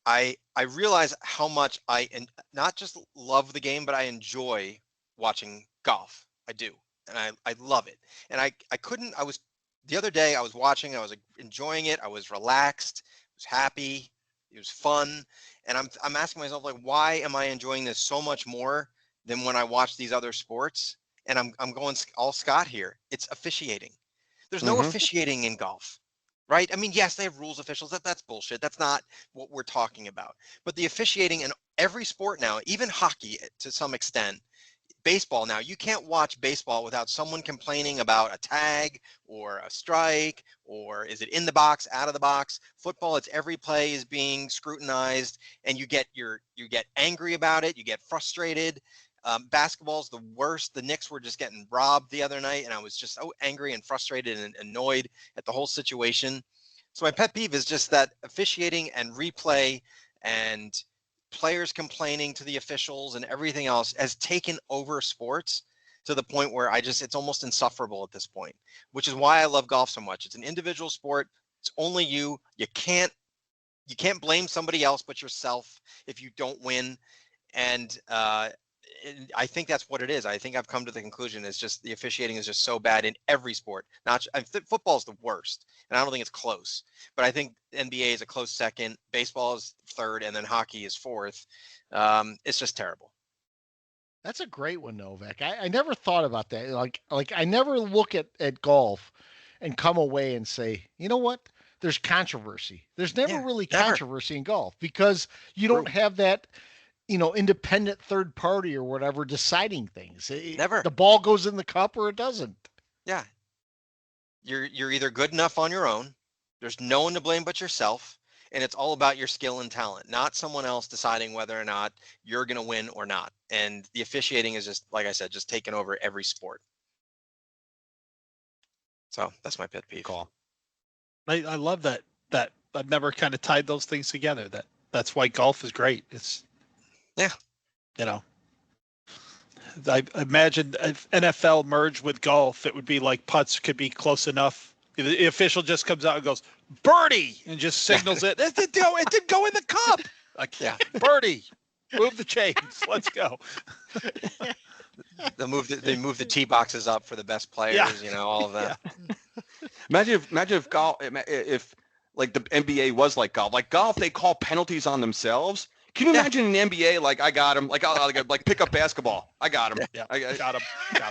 I realize how much I not just love the game, but I enjoy watching golf. I do. And I love it. And the other day I was watching, I was enjoying it. I was relaxed, I was happy, it was fun. And I'm asking myself, like, why am I enjoying this so much more than when I watch these other sports? And I'm going all Scott here. It's officiating. There's no officiating in golf, right? I mean, yes, they have rules officials. That's bullshit. That's not what we're talking about. But the officiating in every sport now, even hockey to some extent, baseball now. You can't watch baseball without someone complaining about a tag or a strike, or is it in the box, out of the box. Football, it's every play is being scrutinized, and you get angry about it. You get frustrated. Basketball's the worst. The Knicks were just getting robbed the other night, and I was just so angry and frustrated and annoyed at the whole situation. So my pet peeve is just that officiating and replay and players complaining to the officials and everything else has taken over sports to the point where it's almost insufferable at this point, which is why I love golf so much. It's an individual sport. It's only you. You can't blame somebody else but yourself if you don't win. And I think that's what it is. I think I've come to the conclusion it's just the officiating is just so bad in every sport. Football is the worst, and I don't think it's close. But I think NBA is a close second, baseball is third, and then hockey is fourth. It's just terrible. That's a great one, Novak. I never thought about that. Like I never look at golf and come away and say, you know what? There's controversy. There's never really controversy in golf because you don't have that, independent third party or whatever deciding things. Never. The ball goes in the cup or it doesn't. Yeah. You're either good enough on your own. There's no one to blame but yourself. And it's all about your skill and talent, not someone else deciding whether or not you're going to win or not. And the officiating is just, like I said, just taking over every sport. So that's my pet peeve. Cool. I love that I've never kind of tied those things together. That's why golf is great. It's, yeah, I imagine if NFL merged with golf, it would be like putts could be close enough. The official just comes out and goes, birdie, and just signals it. It didn't go in the cup. Like, yeah, birdie, move the chains. Let's go. They move the tee boxes up for the best players, all of that. Yeah. Imagine if golf, if like the NBA was like golf. Like golf, they call penalties on themselves. Can you imagine in the NBA, like I got him, like I'll pick up basketball. I got him. Yeah, I got him. Yeah.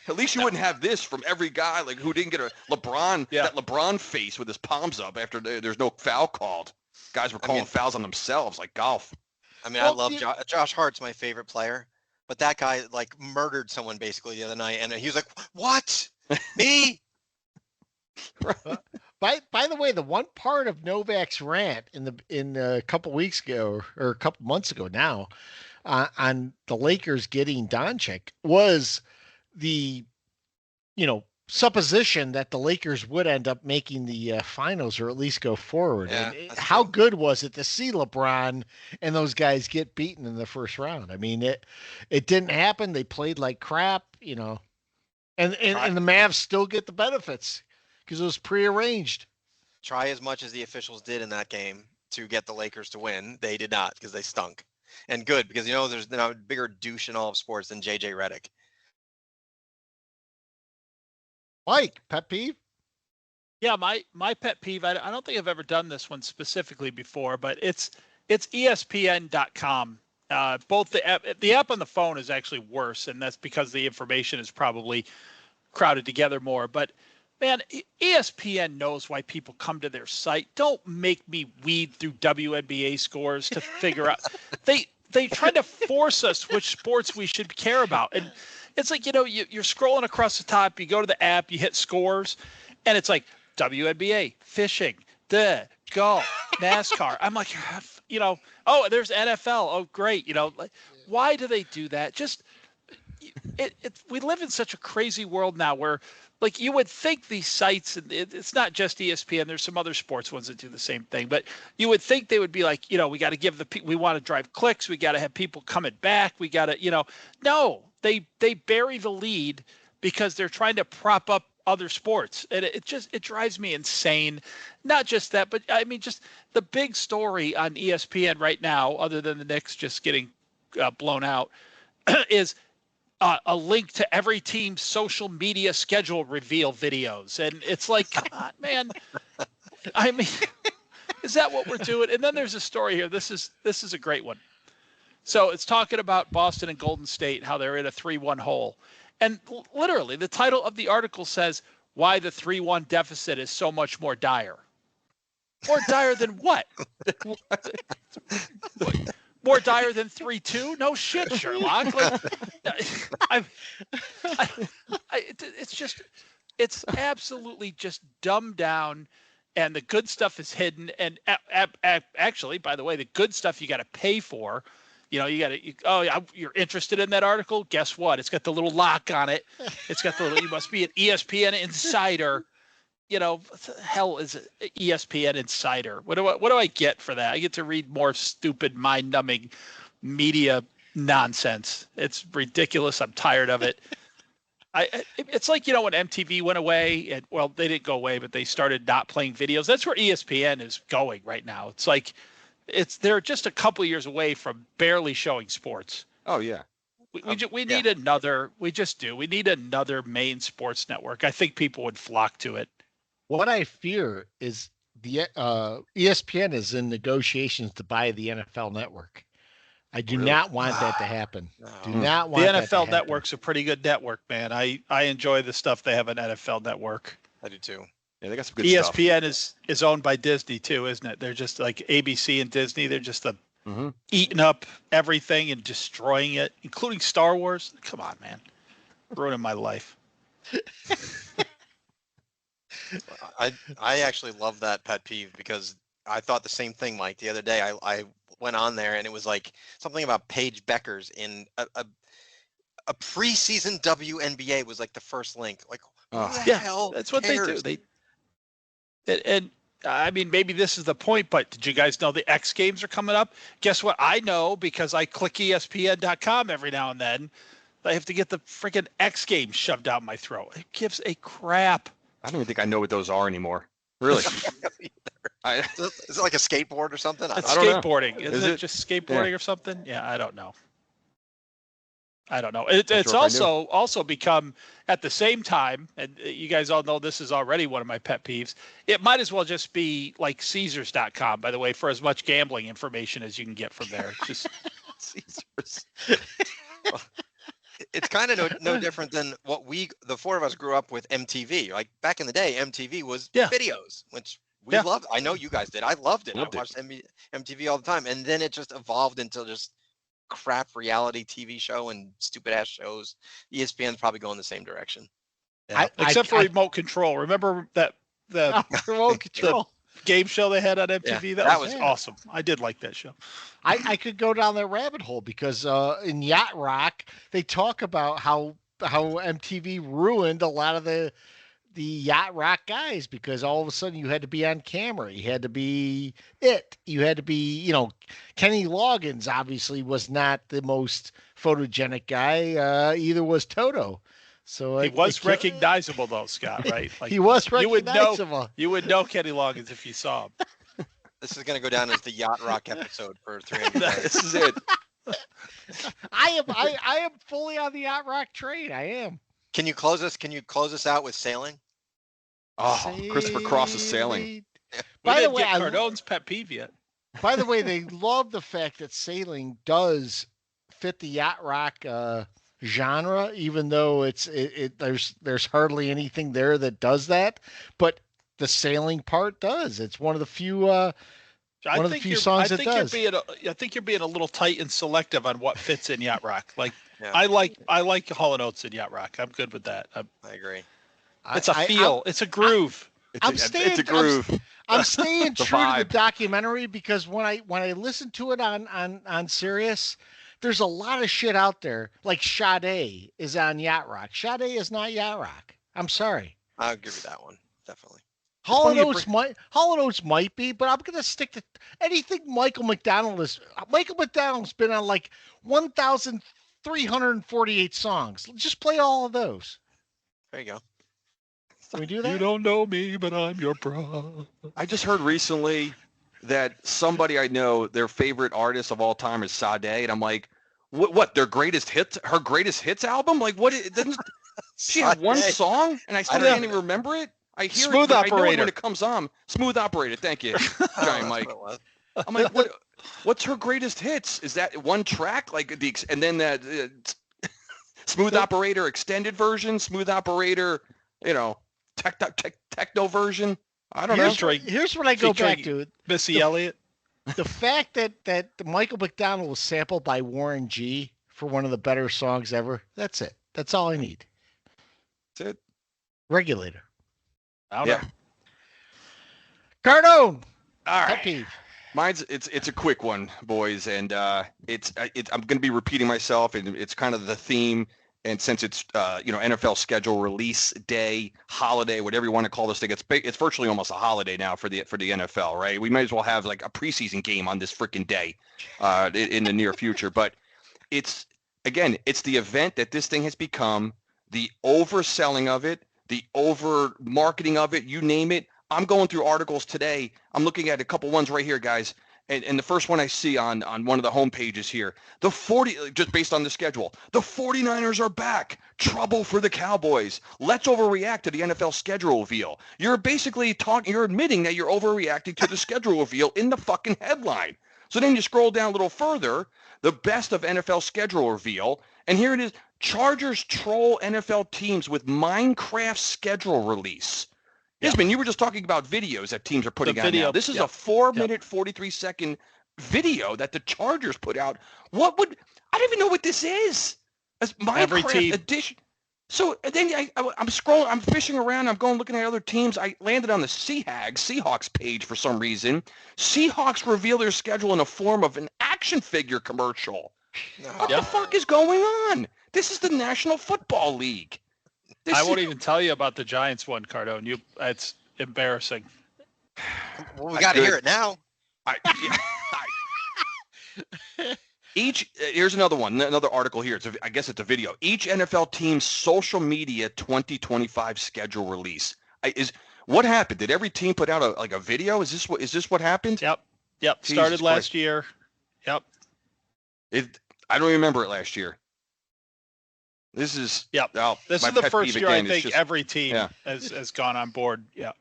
At least you wouldn't have this from every guy like who didn't get that LeBron face with his palms up after there's no foul called. Guys were calling fouls on themselves like golf. I mean, I love Josh Hart's my favorite player, but that guy like murdered someone basically the other night, and he was like, "What? Me?" By the way, the one part of Novak's rant in a couple weeks ago or a couple months ago now on the Lakers getting Doncic was the supposition that the Lakers would end up making the finals or at least go forward. Yeah, and how good was it to see LeBron and those guys get beaten in the first round? I mean, it didn't happen. They played like crap, and the Mavs still get the benefits because it was prearranged. Try as much as the officials did in that game to get the Lakers to win. They did not because they stunk. And good because, there's a bigger douche in all of sports than JJ Redick. Mike, pet peeve? Yeah, my pet peeve, I don't think I've ever done this one specifically before, but it's ESPN.com. Both the app on the phone is actually worse, and that's because the information is probably crowded together more. But man, ESPN knows why people come to their site. Don't make me weed through WNBA scores to figure out. They try to force us which sports we should care about. And it's like, you're scrolling across the top, you go to the app, you hit scores, and it's like WNBA, fishing, golf, NASCAR. I'm like, oh, there's NFL. Oh, great. Why do they do that? Just we live in such a crazy world now where like you would think these sites, and it's not just ESPN, there's some other sports ones that do the same thing, but you would think they would be like, we got to give we want to drive clicks. We got to have people coming back. We got to, no, they bury the lead because they're trying to prop up other sports. And it drives me insane. Not just that, but I mean, just the big story on ESPN right now, other than the Knicks just getting blown out, is a link to every team's social media schedule reveal videos. And it's like, come on, man. I mean, is that what we're doing? And then there's a story here. This is a great one. So it's talking about Boston and Golden State, how they're in a 3-1 hole. And literally the title of the article says why the 3-1 deficit is so much more dire. More dire than what? more dire than 3-2? No shit, Sherlock. Like, it's absolutely just dumbed down, and the good stuff is hidden. And actually, by the way, the good stuff you got to pay for. You know, you're interested in that article? Guess what? It's got the little lock on it. It's got the little, you must be an ESPN insider. You know, what the hell is it? ESPN insider? What do I get for that? I get to read more stupid, mind-numbing media nonsense. It's ridiculous. I'm tired of it. It's like, you know, when MTV went away, and well, they didn't go away, but they started not playing videos. That's where ESPN is going right now. It's like they're just a couple years away from barely showing sports. Oh yeah. We need another. We just do. We need another main sports network. I think people would flock to it. What I fear is the ESPN is in negotiations to buy the NFL network. I do not want that to happen. Do not want the that to NFL happen. network's a pretty good network, man. I enjoy the stuff they have on NFL Network. I do too. Yeah, they got some good stuff. ESPN is owned by Disney too, isn't it? They're just like ABC and Disney. They're just eating up everything and destroying it, including Star Wars. Come on, man. Ruining my life. I actually love that pet peeve because I thought the same thing, Mike. The other day I went on there and it was like something about Paige Beckers in a preseason WNBA was like the first link. Like, who the hell that's what cares? they do. And I mean, maybe this is the point, but did you guys know the X Games are coming up? Guess what? I know because I click ESPN.com every now and then. I have to get the freaking X Games shoved down my throat. It gives a crap. I don't even think I know what those are anymore. Really? Is it like a skateboard or something? It's I don't know. skateboarding. Is it just skateboarding or something? Yeah, I don't know. It's also become at the same time, and you guys all know this is already one of my pet peeves. It might as well just be like Caesars.com, by the way, for as much gambling information as you can get from there. It's just Caesars. It's kind of no different than what the four of us grew up with MTV. Like back in the day, MTV was videos, which we loved. I know you guys did. I loved it. I watched MTV all the time. And then it just evolved into just crap reality TV show and stupid ass shows. ESPN's probably going the same direction. Yeah. Except for remote control. Remember the remote control game show they had on MTV? Yeah, that was awesome. I did like that show. I could go down that rabbit hole because in Yacht Rock they talk about how MTV ruined a lot of the Yacht Rock guys because all of a sudden you had to be on camera. You had to be You had to be, Kenny Loggins obviously was not the most photogenic guy. Either was Toto. He was recognizable though, Scott, right? Like, he was recognizable. You would know Kenny Loggins if you saw him. This is going to go down as the Yacht Rock episode for 300 days. This is it. I am fully on the Yacht Rock train. I am. Can you close us out with sailing? Oh, Christopher Cross is sailing. By the way, Cardone's pet peeve yet. By the way, they love the fact that sailing does fit the Yacht Rock genre, even though there's hardly anything there that does that. But the sailing part does. It's one of the few. Songs that does. I think you're being a little tight and selective on what fits in Yacht Rock. Like I like Hall & Oates in Yacht Rock. I'm good with that. I agree. It's a feel. It's a groove. It's a groove. I'm staying true to the documentary because when I listen to it on Sirius, there's a lot of shit out there. Like Sade is on Yacht Rock. Sade is not Yacht Rock. I'm sorry. I'll give you that one. Definitely. Hall & Oates might be, but I'm gonna stick to anything Michael McDonald is. Michael McDonald's been on like 1,348 songs. Just play all of those. There you go. Can we do that? You don't know me, but I'm your bro. I just heard recently that somebody I know, their favorite artist of all time is Sade, and I'm like, what? Their greatest hits? Her greatest hits album? Like what? Doesn't she have one song? And I still can't even remember it. I hear Smooth it, Operator. I know it when it comes on. Smooth Operator. Thank you, Giant Mike. I'm like, what's her greatest hits? Is that one track? Like and then that Smooth Operator extended version, Smooth Operator, techno version. I don't know. Here's what I go back to. Missy Elliott. The fact that Michael McDonald was sampled by Warren G for one of the better songs ever. That's it. That's all I need. That's it. Regulator. I don't Yeah. know. Cardone. All Pet right. peeve. Mine's it's a quick one, boys, and it's I'm going to be repeating myself, and it's kind of the theme. And since it's NFL schedule release day, holiday, whatever you want to call this thing, it's virtually almost a holiday now for the NFL, right? We might as well have like a preseason game on this freaking day in the near future. But it's the event that this thing has become, the overselling of it, the over marketing of it, you name it. I'm going through articles today. I'm looking at a couple ones right here, guys. And the first one I see on one of the home pages here, just based on the schedule, the 49ers are back. Trouble for the Cowboys. Let's overreact to the NFL schedule reveal. You're basically you're admitting that you're overreacting to the schedule reveal in the fucking headline. So then you scroll down a little further, the best of NFL schedule reveal, and here it is. Chargers troll NFL teams with Minecraft schedule release. Isman, you were just talking about videos that teams are putting out now. This is a 4-minute, 43-second video that the Chargers put out. I don't even know what this is. As Minecraft edition. So then I'm scrolling, I'm fishing around, I'm going looking at other teams. I landed on the Seahawks page for some reason. Seahawks reveal their schedule in a form of an action figure commercial. What the fuck is going on? This is the National Football League. I won't even tell you about the Giants one, Cardone. It's embarrassing. Well, we got to hear it now. Here's another one, another article here. I guess it's a video. Each NFL team's social media 2025 schedule release. What happened? Did every team put out a video? Is this what happened? Yep. Jesus Started last Christ. year. Yep. I don't remember it last year. This is This is the first year I think every team has gone on board. Yeah.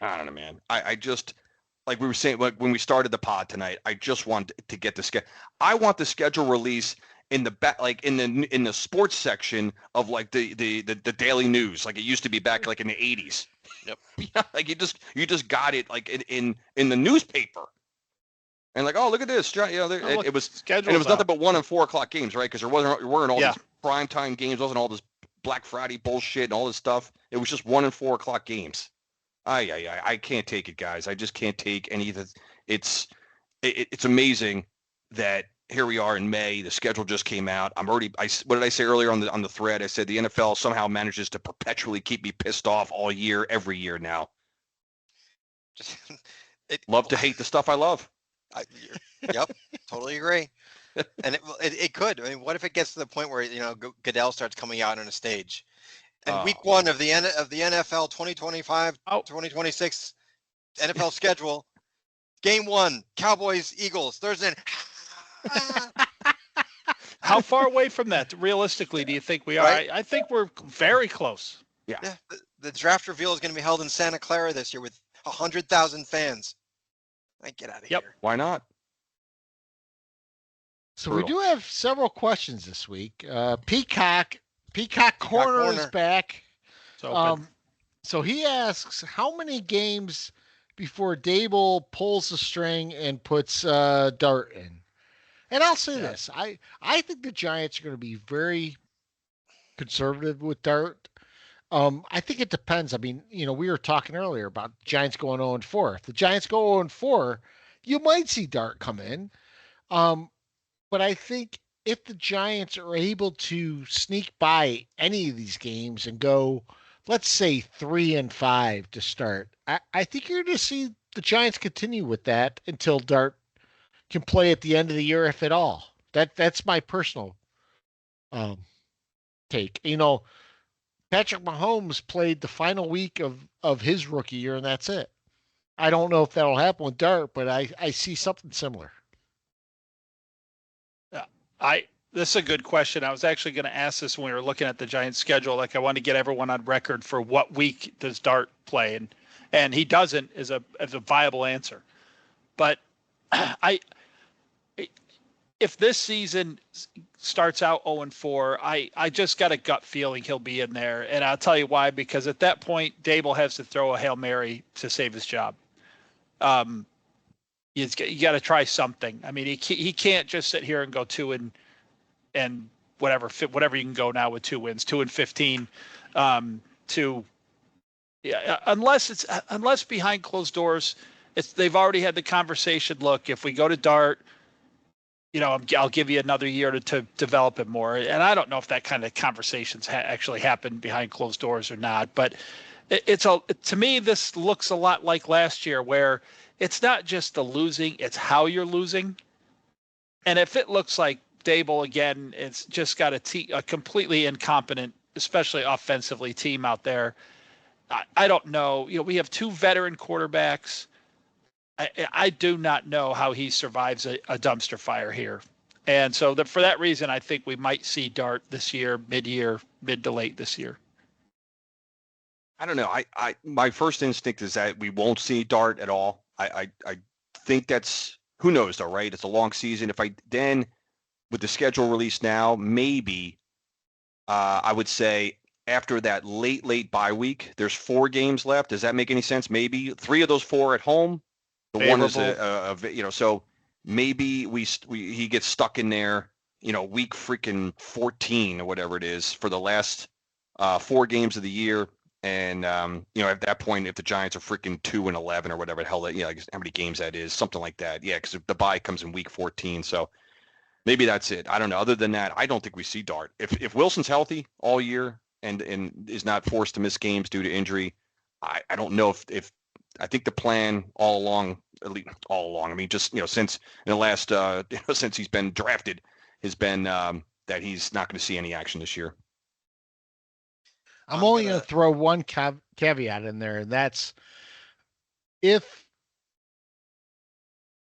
I don't know, man. I just, like we were saying, like when we started the pod tonight, I just want to get the schedule. I want the schedule release in the back, like in the sports section of like the daily news, like it used to be back like in the 80s. Yep. Yeah, like you just got it like in the newspaper. And like, oh, look at this. It was nothing but 1 and 4 o'clock games, right? Because there weren't all these primetime games, wasn't all this Black Friday bullshit and all this stuff. It was just 1 and 4 o'clock games. I can't take it, guys. I just can't take any of the. It's amazing that here we are in May. The schedule just came out. What did I say earlier on the thread? I said the NFL somehow manages to perpetually keep me pissed off all year, every year now. Love to hate the stuff I love. Yep, totally agree. And it could. I mean, what if it gets to the point where Goodell starts coming out on a stage, and week 1 of the NFL 2025-2026 NFL schedule, game 1, Cowboys Eagles Thursday. How far away from that, realistically, do you think we are? Right? I think we're very close. Yeah. The draft reveal is going to be held in Santa Clara this year with 100,000 fans. Get out of here. Why not? So we do have several questions this week. Peacock Corner is back. So he asks, how many games before Dable pulls the string and puts Dart in? And I'll say this. I think the Giants are going to be very conservative with Dart. I think it depends. I mean, we were talking earlier about Giants going 0-4. If the Giants go 0-4, you might see Dart come in. But I think if the Giants are able to sneak by any of these games and go, let's say 3-5 to start, I think you're going to see the Giants continue with that until Dart can play at the end of the year, if at all. That's my personal take. Patrick Mahomes played the final week of his rookie year, and that's it. I don't know if that'll happen with Dart, but I see something similar. This is a good question. I was actually going to ask this when we were looking at the Giants schedule. Like, I want to get everyone on record for what week does Dart play, and he doesn't as a viable answer. But if this season starts out 0-4, I just got a gut feeling he'll be in there. And I'll tell you why, because at that point, Dable has to throw a Hail Mary to save his job. You got to try something. I mean, he can't just sit here and go 2 and whatever you can go now with 2 wins, 2-15, unless behind closed doors, they've already had the conversation. Look, if we go to Dart, I'll give you another year to develop it more. And I don't know if that kind of conversations actually happen behind closed doors or not. But to me, this looks a lot like last year, where it's not just the losing, it's how you're losing. And if it looks like Dable again, it's just got a completely incompetent, especially offensively, team out there. I don't know. We have 2 veteran quarterbacks. I do not know how he survives a dumpster fire here. And so for that reason, I think we might see Dart this year, mid to late this year. I don't know. My first instinct is that we won't see Dart at all. I think that's, who knows though, right? It's a long season. Then with the schedule released now, maybe I would say after that late bye week, there's 4 games left. Does that make any sense? Maybe 3 of those 4 at home. The Favorable. One is so maybe he gets stuck in there, week freaking 14 or whatever it is for the last 4 games of the year. And, at that point, if the Giants are freaking 2-11 or whatever the hell, how many games that is, something like that. Yeah, because the bye comes in week 14. So maybe that's it. I don't know. Other than that, I don't think we see Dart. If Wilson's healthy all year and is not forced to miss games due to injury, I don't know if I think the plan all along, I mean, just, since in the last, since he's been drafted, has been that he's not going to see any action this year. I'm only going to throw one caveat in there, and that's if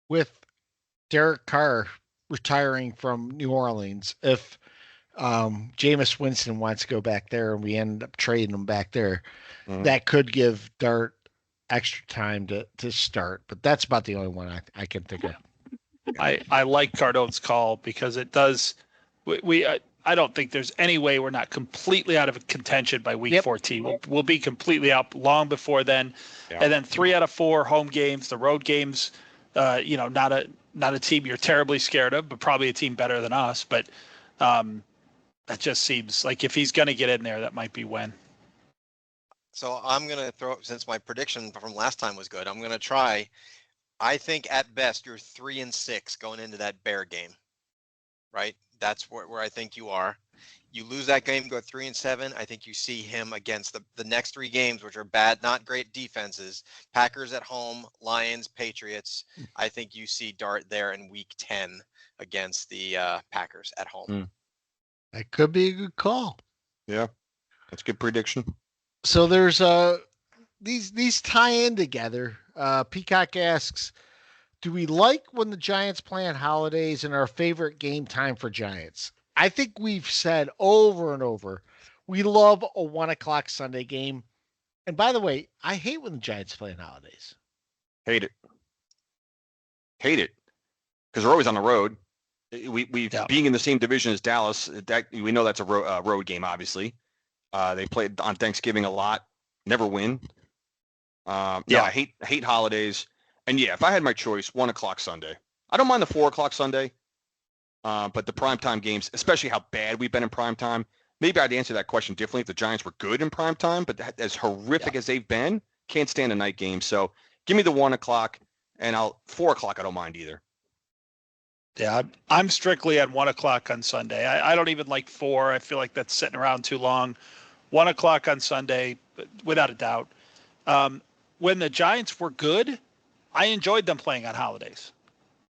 with Derek Carr retiring from New Orleans, if Jameis Winston wants to go back there and we end up trading him back there, that could give Dart extra time to start. But that's about the only one I can think of. I like Cardone's call because it does. I don't think there's any way we're not completely out of contention by week 14. We'll be completely out long before then. Yeah. And then 3 out of 4 home games, the road games, not a team you're terribly scared of, but probably a team better than us. But that just seems like if he's going to get in there, that might be when. So I'm going to throw, since my prediction from last time was good, I'm going to try. I think at best you're 3-6 going into that Bear game, right? That's where I think you are. You lose that game, go 3-7. I think you see him against the next 3 games, which are bad, not great defenses. Packers at home, Lions, Patriots. I think you see Dart there in week 10 against the Packers at home. That could be a good call. Yeah, that's a good prediction. So there's these tie in together. Peacock asks, do we like when the Giants play on holidays and our favorite game time for Giants? I think we've said over and over, we love a 1:00 Sunday game. And by the way, I hate when the Giants play on holidays. Hate it. Because they're always on the road. Being in the same division as Dallas, that we know that's a road game, obviously. They played on Thanksgiving a lot, never win. I hate holidays. And yeah, if I had my choice, 1:00 Sunday. I don't mind the 4:00 Sunday, but the primetime games, especially how bad we've been in primetime, maybe I'd answer that question differently if the Giants were good in primetime, but as horrific as they've been, can't stand a night game. So give me the 1:00, and 4:00 I don't mind either. Yeah, I'm strictly at 1:00 on Sunday. I don't even like 4. I feel like that's sitting around too long. 1:00 on Sunday, without a doubt. When the Giants were good, I enjoyed them playing on holidays.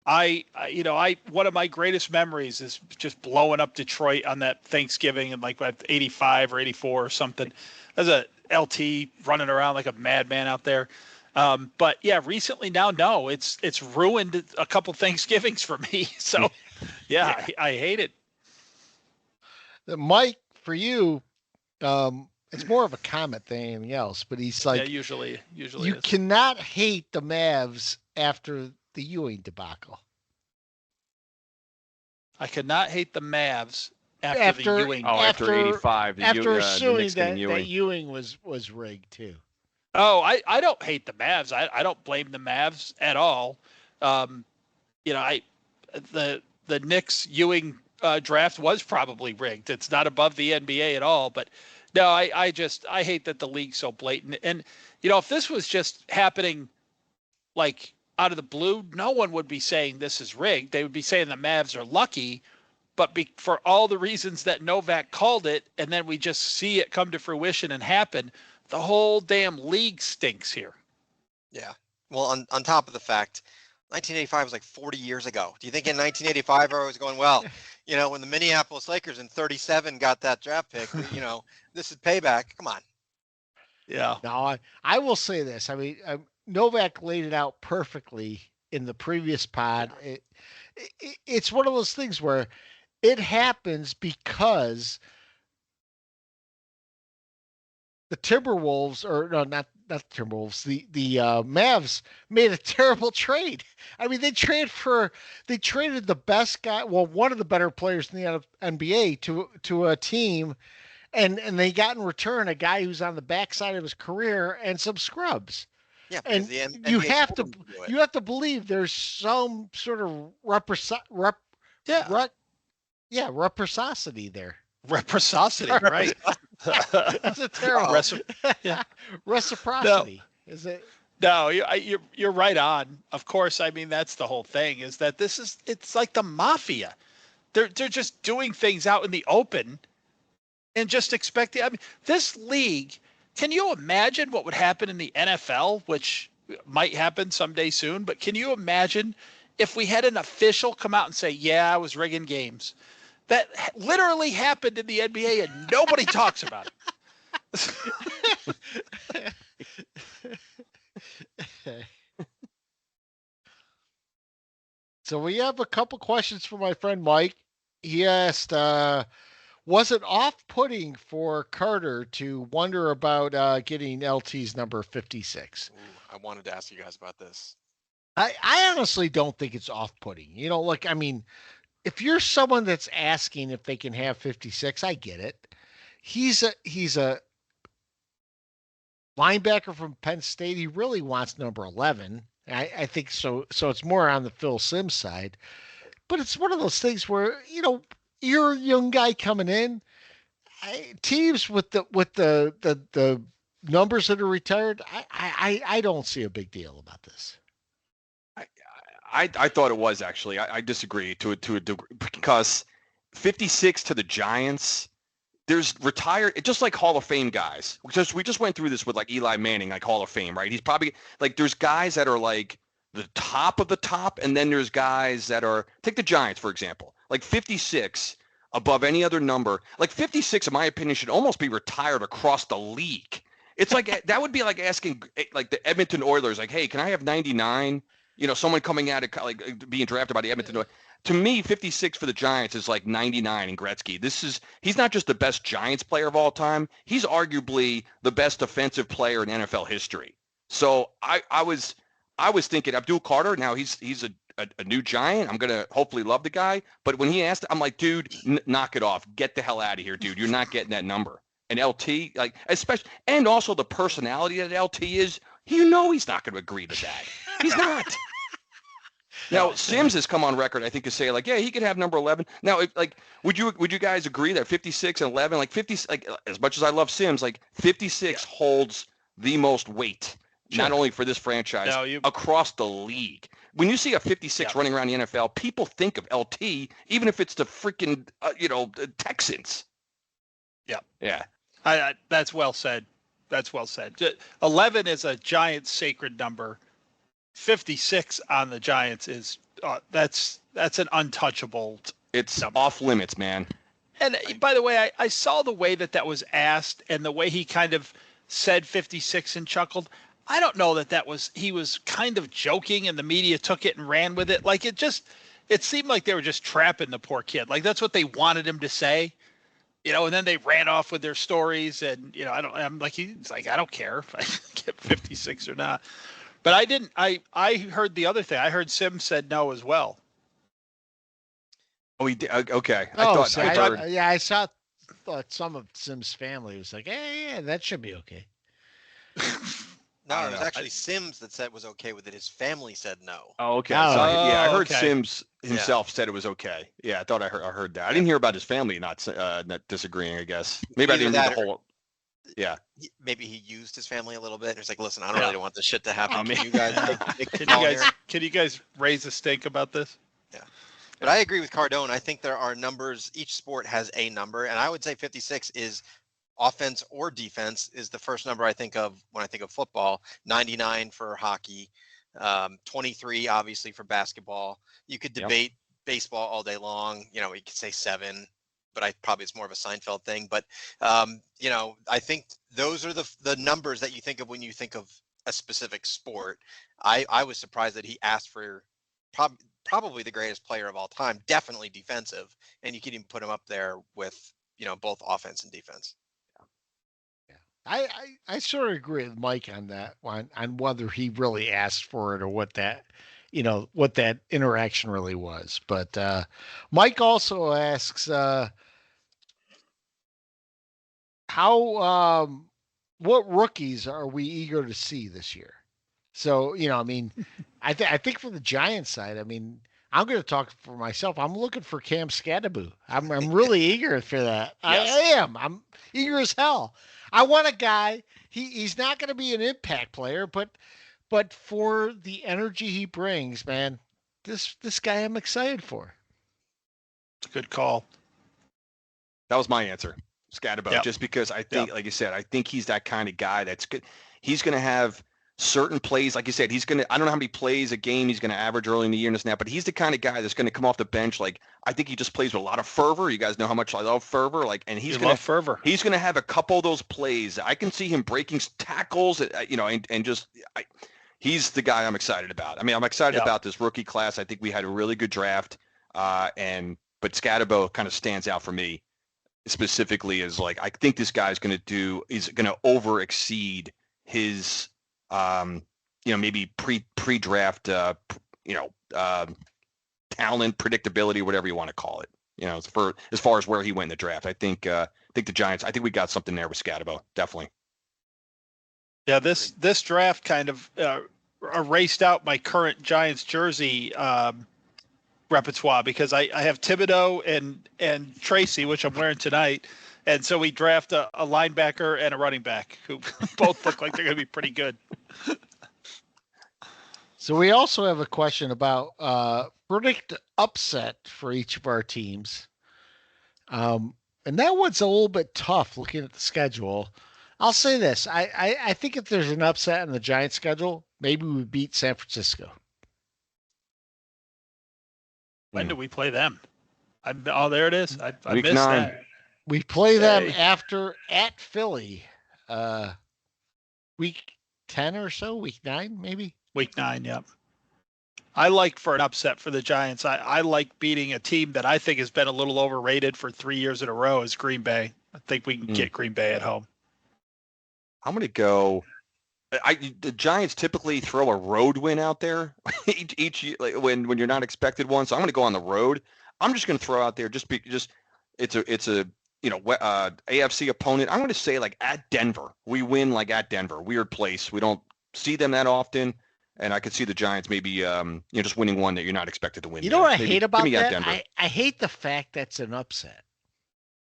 One of my greatest memories is just blowing up Detroit on that Thanksgiving in like 85 or 84 or something. As a LT running around like a madman out there. But yeah, recently now, no, it's ruined a couple Thanksgivings for me. So yeah. I hate it. Mike, for you, it's more of a comment than anything else, but he's like, usually you is. Cannot hate the Mavs after the Ewing debacle. I could not hate the Mavs after the Ewing. After 85. After assuming that Ewing was rigged too. Oh, I don't hate the Mavs. I don't blame the Mavs at all. Um, I the Knicks Ewing draft was probably rigged. It's not above the NBA at all. But no, I hate that the league's so blatant. And if this was just happening like out of the blue, no one would be saying this is rigged. They would be saying the Mavs are lucky. But for all the reasons that Novak called it, and then we just see it come to fruition and happen, the whole damn league stinks here. Yeah. Well, on top of the fact, 1985 was like 40 years ago. Do you think in 1985 I was going, well, when the Minneapolis Lakers in 37 got that draft pick, this is payback. Come on. Yeah. Now, I will say this. I mean, Novak laid it out perfectly in the previous pod. It's one of those things where it happens because the Timberwolves, or no, not the Timberwolves, the Mavs made a terrible trade. I mean, they traded the best guy, well, one of the better players in the NBA to a team, and they got in return a guy who's on the backside of his career and some scrubs. Yeah, And you have to believe there's some sort of reciprocity there. Reciprocity, right? That's a terrible reciprocity. No. Is it? No, you're right on. Of course, I mean that's the whole thing. Is that it's like the mafia. They're just doing things out in the open, and just expecting. I mean, this league. Can you imagine what would happen in the NFL, which might happen someday soon? But can you imagine if we had an official come out and say, "Yeah, I was rigging games"? That literally happened in the NBA, and nobody talks about it. So we have a couple questions for my friend Mike. He asked, was it off-putting for Carter to wonder about getting LT's number 56? Ooh, I wanted to ask you guys about this. I honestly don't think it's off-putting. I mean, if you're someone that's asking if they can have 56, I get it. He's a linebacker from Penn State. He really wants number 11. I think so. So it's more on the Phil Simms side, but it's one of those things where, you're a young guy coming in. Teams with the numbers that are retired, I don't see a big deal about this. I thought it was actually. I disagree to a degree because 56 to the Giants. There's retired, just like Hall of Fame guys. We just went through this with like Eli Manning, like Hall of Fame, right? He's probably like there's guys that are like the top of the top, and then there's guys that are take the Giants for example. Like 56 above any other number. Like 56, in my opinion, should almost be retired across the league. It's like that would be like asking like the Edmonton Oilers, like, hey, can I have 99? Someone coming out of like being drafted by the Edmonton Oilers. To me, 56 for the Giants is like 99 in Gretzky. He's not just the best Giants player of all time. He's arguably the best offensive player in NFL history. So I was thinking Abdul Carter. Now he's a new Giant. I'm gonna hopefully love the guy. But when he asked, I'm like, dude, knock it off. Get the hell out of here, dude. You're not getting that number. And LT, like especially, and also the personality that LT is. He's not going to agree to that. He's not. Now, Simms has come on record, I think, to say, like, yeah, he could have number 11. Now, would you guys agree that 56 and 11, like 50, like as much as I love Simms, like 56 holds the most weight, not only for this franchise, across the league. When you see a 56 running around the NFL, people think of LT, even if it's the freaking, Texans. Yeah. Yeah. That's well said. That's well said. 11 is a Giants sacred number. 56 on the Giants is that's an untouchable. It's number. Off limits, man. And by the way, I saw the way that was asked and the way he kind of said 56 and chuckled. I don't know that he was kind of joking and the media took it and ran with it. Like it seemed like they were just trapping the poor kid. Like that's what they wanted him to say. And then they ran off with their stories and, I'm like, he's like, I don't care if I get 56 or not. But I didn't. I heard the other thing. I heard Simms said no as well. Oh, he did. Okay. I thought some of Simms' family was like, hey, yeah, that should be okay. No, don't it was know. actually Sims that said was okay with it. His family said no. Oh, okay. Oh, So I heard okay. Sims himself said it was okay. Yeah, I thought I heard that. I didn't hear about his family not disagreeing. I guess maybe I Either didn't read that the whole. Yeah. Maybe he used his family a little bit. It's like, listen, I don't Yeah. really want this shit to happen. Oh, man. Can you guys Yeah. make the Can call you guys here? can you guys raise a stink about this? But I agree with Cardone. I think there are numbers. Each sport has a number, and I would say 56 is offense or defense is the first number I think of when I think of football. 99 for hockey, 23 obviously for basketball. You could debate baseball all day long. You know, you could say 7, but it's more of a Seinfeld thing. But you know, I think those are the numbers that you think of when you think of a specific sport. I was surprised that he asked for probably the greatest player of all time, definitely defensive, and you could even put him up there with, you know, both offense and defense. I sort of agree with Mike on that one, on whether he really asked for it or what that, what that interaction really was. But Mike also asks, what rookies are we eager to see this year? So, I mean, I think for the Giants side, I mean, I'm going to talk for myself. I'm looking for Cam Scadaboo. I'm really eager for that. Yes. I am. I'm eager as hell. I want a guy. He's not going to be an impact player, but for the energy he brings, man, this guy I'm excited for. Good call. That was my answer, Scatterbo. Yep. Just because I think, like you said, I think he's that kind of guy that's good. He's going to have certain plays, like you said. I don't know how many plays a game he's going to average early in the year and this and that, but he's the kind of guy that's going to come off the bench. Like, I think he just plays with a lot of fervor. You guys know how much I love fervor. Like, and he's going to fervor. He's going to have a couple of those plays. I can see him breaking tackles, he's the guy I'm excited about. I mean, I'm excited about this rookie class. I think we had a really good draft, but Scatterbo kind of stands out for me specifically as like, I think this guy's going to over exceed his, maybe pre-draft, talent, predictability, whatever you want to call it. As far as where he went in the draft, I think the Giants. I think we got something there with Scatterbo, definitely. Yeah, this draft kind of erased out my current Giants jersey repertoire because I have Thibodeau and Tracy, which I'm wearing tonight. And so we draft a linebacker and a running back who both look like they're going to be pretty good. So we also have a question about predict upset for each of our teams. And that one's a little bit tough looking at the schedule. I'll say this. I think if there's an upset in the Giants schedule, maybe we beat San Francisco. When do we play them? There it is. I Week missed 9. that. We play them at Philly, week 10 or so, week 9, maybe. Week 9, yep. I like for an upset for the Giants. I like beating a team that I think has been a little overrated for 3 years in a row is Green Bay. I think we can get Green Bay at home. I'm going to go. The Giants typically throw a road win out there each year, like when you're not expected one. So I'm going to go on the road. I'm just going to throw out there it's a AFC opponent. I'm going to say like at Denver. We win like at Denver. Weird place. We don't see them that often. And I could see the Giants maybe just winning one that you're not expected to win. You know what I hate about that? I hate the fact that's an upset.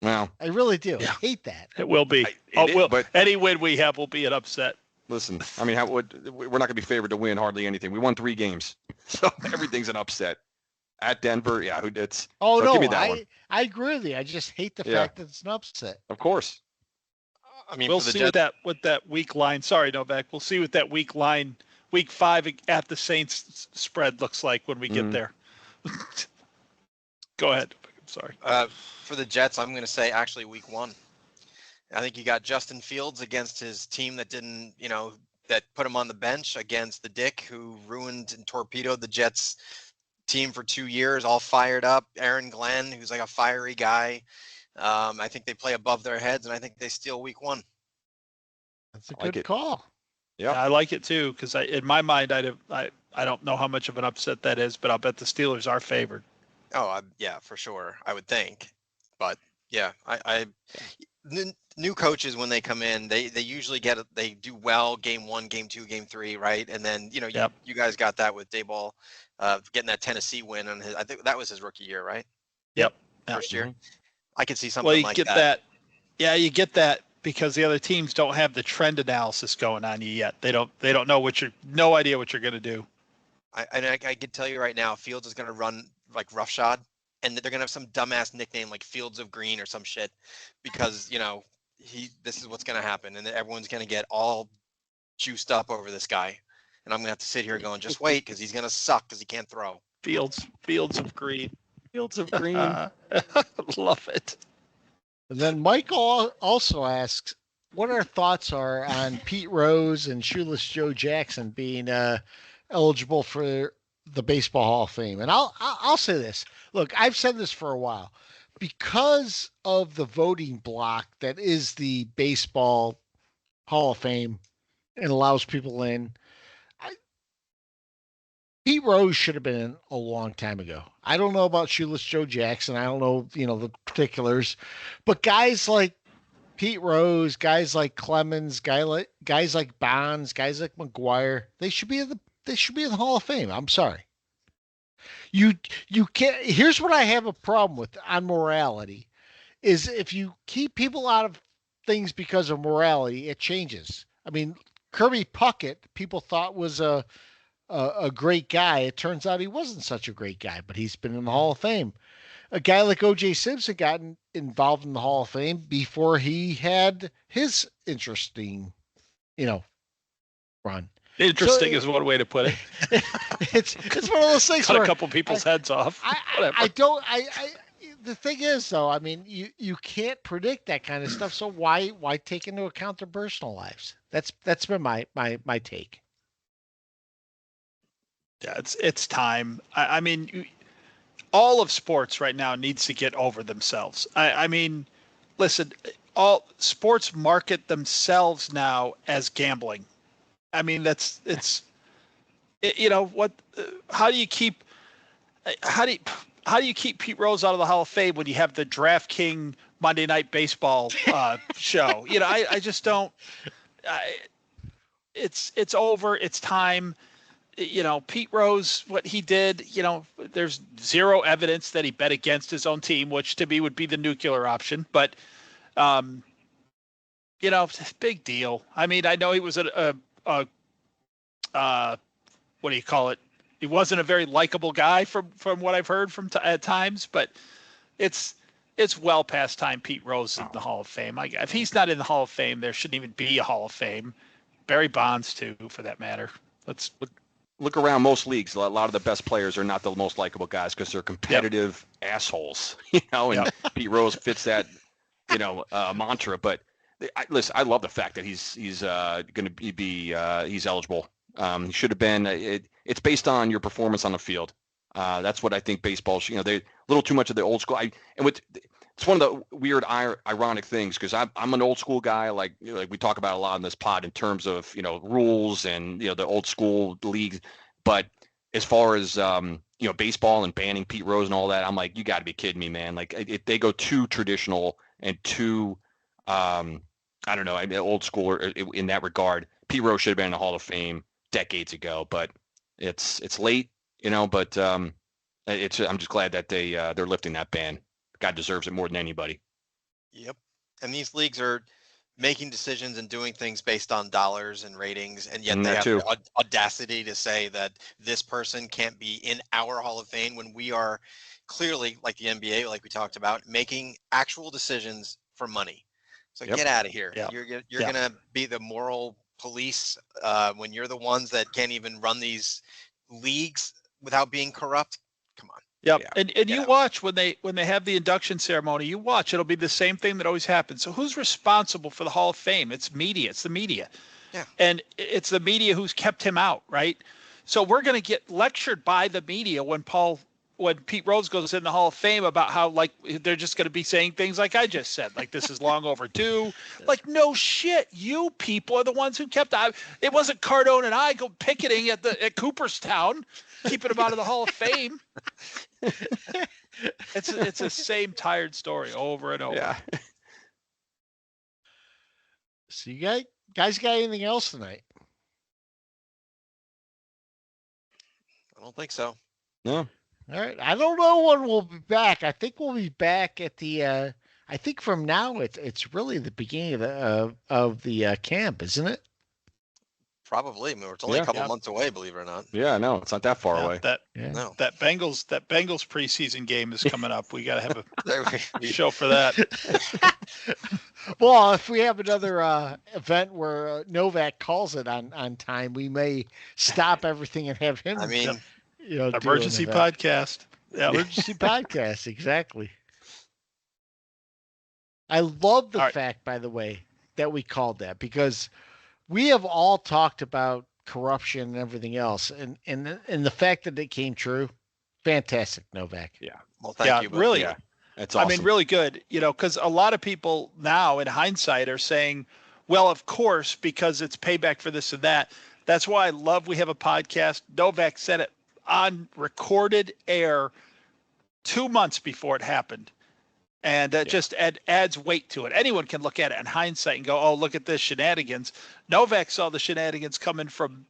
Well, I really do. I hate that. It will be. But any win we have will be an upset. Listen, I mean, we're not going to be favored to win hardly anything. We won 3 games, so everything's an upset. At Denver, yeah, it's. Oh, so no, give me that one. I agree with you. I just hate the fact that it's an upset. Of course. I mean, we'll see what that week line. Sorry, Novak. We'll see what that week line, week 5 at the Saints spread looks like when we get there. Go ahead. I'm sorry. For the Jets, I'm going to say actually week 1. I think you got Justin Fields against his team that didn't, that put him on the bench against the Dick who ruined and torpedoed the Jets team for 2 years, all fired up. Aaron Glenn, who's like a fiery guy. I think they play above their heads, and I think they steal week 1. That's a good call. Yeah, I like it too because in my mind, I don't know how much of an upset that is, but I'll bet the Steelers are favored. Oh, yeah, for sure. I would think, but yeah, new coaches, when they come in, they usually they do well game 1, game 2, game 3, right? And then you guys got that with Dayball, getting that Tennessee win, and I think that was his rookie year, right? Yep. First year. I could see something Well, you like get that. Yeah, you get that because the other teams don't have the trend analysis going on you yet. They don't know no idea what you're going to do. I can tell you right now, Fields is going to run like roughshod, and they're going to have some dumbass nickname like Fields of Green or some shit, because this is what's going to happen, and everyone's going to get all juiced up over this guy, and I'm going to have to sit here going, just wait, because he's going to suck because he can't throw. Fields of Green. Fields of Green. Love it. And then Michael also asks, what our thoughts are on Pete Rose and Shoeless Joe Jackson being eligible for the Baseball Hall of Fame. And I'll say this. Look, I've said this for a while. Because of the voting block that is the Baseball Hall of Fame and allows people in, Pete Rose should have been in a long time ago. I don't know about Shoeless Joe Jackson. I don't know, the particulars, but guys like Pete Rose, guys like Clemens, guys like Bonds, guys like McGuire, they should be in the Hall of Fame. I'm sorry. You can't. Here's what I have a problem with on morality is if you keep people out of things because of morality, it changes. I mean, Kirby Puckett, people thought was a great guy. It turns out he wasn't such a great guy, but he's been in the Hall of Fame. A guy like O.J. Simpson got involved in the Hall of Fame before he had his interesting, run. Interesting is one way to put it. It's one of those things. Cut a couple people's heads off. The thing is, though, I mean, you can't predict that kind of stuff. So why take into account their personal lives? That's been my take. Yeah, it's time. I mean, all of sports right now needs to get over themselves. I mean, listen, all sports market themselves now as gambling. I mean, how do you keep Pete Rose out of the Hall of Fame when you have the DraftKings Monday Night Baseball show? I just don't. It's over. It's time. Pete Rose, what he did, there's zero evidence that he bet against his own team, which to me would be the nuclear option. But, big deal. I mean, I know he was what do you call it? He wasn't a very likable guy from what I've heard at times, but it's well past time Pete Rose is in the Hall of Fame. If he's not in the Hall of Fame, there shouldn't even be a Hall of Fame. Barry Bonds too, for that matter. Let's look around most leagues. A lot of the best players are not the most likable guys because they're competitive assholes, and Pete Rose fits that, mantra. But listen, I love the fact that he's going to be he's eligible. He should have been. It's based on your performance on the field. That's what I think baseball. They a little too much of the old school. It's one of the weird, ironic things because I'm an old school guy. Like we talk about a lot in this pod in terms of rules and the old school league. But as far as baseball and banning Pete Rose and all that, I'm like, you got to be kidding me, man. Like they go too traditional and too I don't know. I mean, old school in that regard. Pete Rose should have been in the Hall of Fame decades ago, but it's late, But I'm just glad that they're lifting that ban. God deserves it more than anybody. Yep. And these leagues are making decisions and doing things based on dollars and ratings, and yet they have the audacity to say that this person can't be in our Hall of Fame when we are clearly, like the NBA, like we talked about, making actual decisions for money. So get out of here. Yep. You're going to be the moral police when you're the ones that can't even run these leagues without being corrupt. Come on. Yep. Yeah. And you watch when they have the induction ceremony, you watch, it'll be the same thing that always happens. So who's responsible for the Hall of Fame? It's media. It's the media. Yeah. And it's the media who's kept him out, right? So we're going to get lectured by the media when Pete Rose goes in the Hall of Fame about how they're just going to be saying things like I just said, like this is long overdue. Like, no shit. You people are the ones who kept out. It wasn't Cardone and I go picketing at Cooperstown, keeping him out of the Hall of Fame. It's the same tired story over and over. Yeah. So you guys got anything else tonight? I don't think so. No. All right. I don't know when we'll be back. I think we'll be back at the. I think from now it's really the beginning of the camp, isn't it? Probably. I mean, it's only a couple months away, believe it or not. Yeah, no, it's not that far away. That No. that Bengals preseason game is coming up. We got to have a show for that. Well, if we have another event where Novak calls it on time, we may stop everything and have him. I mean, do an emergency event. podcast. Yeah. Emergency podcast, exactly. I love the fact, by the way, that we called that, because we have all talked about corruption and everything else, and the fact that it came true, fantastic, Novak. Yeah. Well, thank you. Really. Yeah. That's awesome. I mean, really good, because a lot of people now in hindsight are saying, well, of course, because it's payback for this and that. That's why I love we have a podcast. Novak said it on recorded air 2 months before it happened. And that just adds weight to it. Anyone can look at it in hindsight and go, oh, look at this shenanigans. Novak saw the shenanigans coming from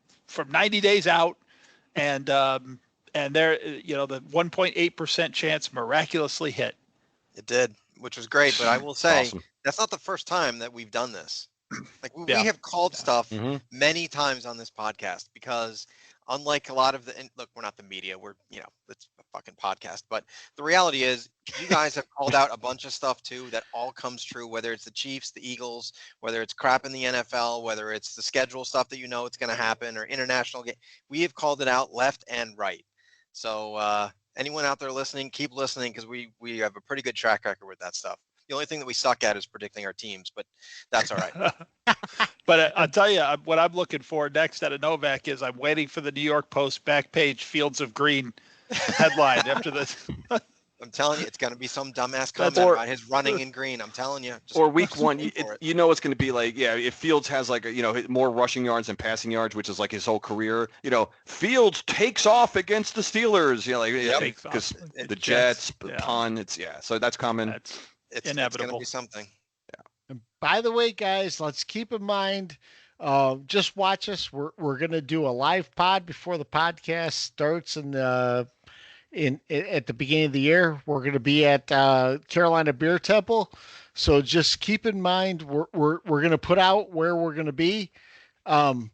90 days out. And there, the 1.8% chance miraculously hit. It did, which was great. But I will say, Awesome. that's not the first time that we've done this. Like we have called stuff many times on this podcast, because unlike a lot of look, we're not the media, we're, it's a fucking podcast, but the reality is you guys have called out a bunch of stuff too that all comes true, whether it's the Chiefs, the Eagles, whether it's crap in the NFL, whether it's the schedule stuff that it's going to happen, or international game. We have called it out left and right. So anyone out there listening, keep listening, because we have a pretty good track record with that stuff. The only thing that we suck at is predicting our teams, but that's all right. But I'll tell you, what I'm looking for next out of Novak is I'm waiting for the New York Post back page Fields of Green headline after this. I'm telling you, it's going to be some dumbass comment about his running in green. I'm telling you. Or week one, it's going to be like, if Fields has like, more rushing yards than passing yards, which is like his whole career, Fields takes off against the Steelers, because the Jets, pun, so that's coming. It's inevitable. It's going to be something. Yeah. And by the way, guys, let's keep in mind, just watch us. We're going to do a live pod before the podcast starts, and at the beginning of the year, we're going to be at Carolina Beer Temple. So just keep in mind, we're going to put out where we're going to be. We're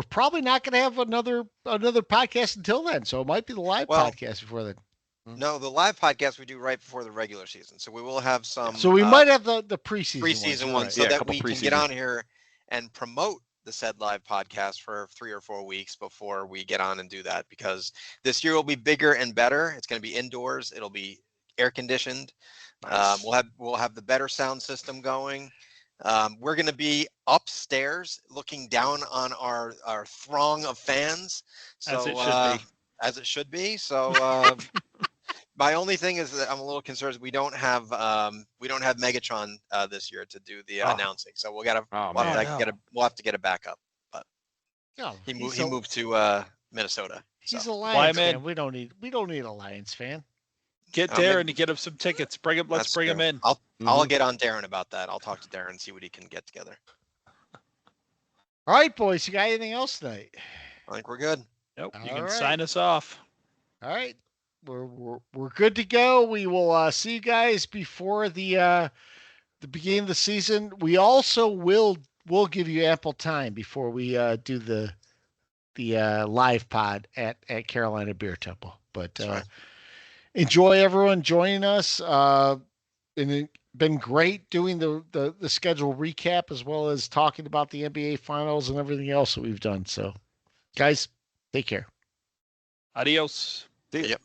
probably not going to have another podcast until then, so it might be the live podcast before then. No, the live podcast we do right before the regular season, so we will have some. So we might have the preseason one, so that we can get on here and promote the said live podcast for 3 or 4 weeks before we get on and do that, because this year will be bigger and better. It's going to be indoors. It'll be air conditioned. Nice. We'll have the better sound system going. We're going to be upstairs looking down on our throng of fans. So, as it should be. So my only thing is that I'm a little concerned we don't have Megatron this year to do the announcing. So we'll have to get a backup. But he moved to Minnesota. He's a Lions fan. We don't need a Lions fan. Get Darren to get him some tickets. Let's bring him in. I'll get on Darren about that. I'll talk to Darren and see what he can get together. All right, boys. You got anything else tonight? I think we're good. Nope. You can sign us off. All right. We're good to go. We will see you guys before the beginning of the season. We also will give you ample time before we do the live pod at Carolina Beer Temple. But enjoy everyone joining us. And it's been great doing the schedule recap, as well as talking about the NBA finals and everything else that we've done. So, guys, take care. Adios. Yep.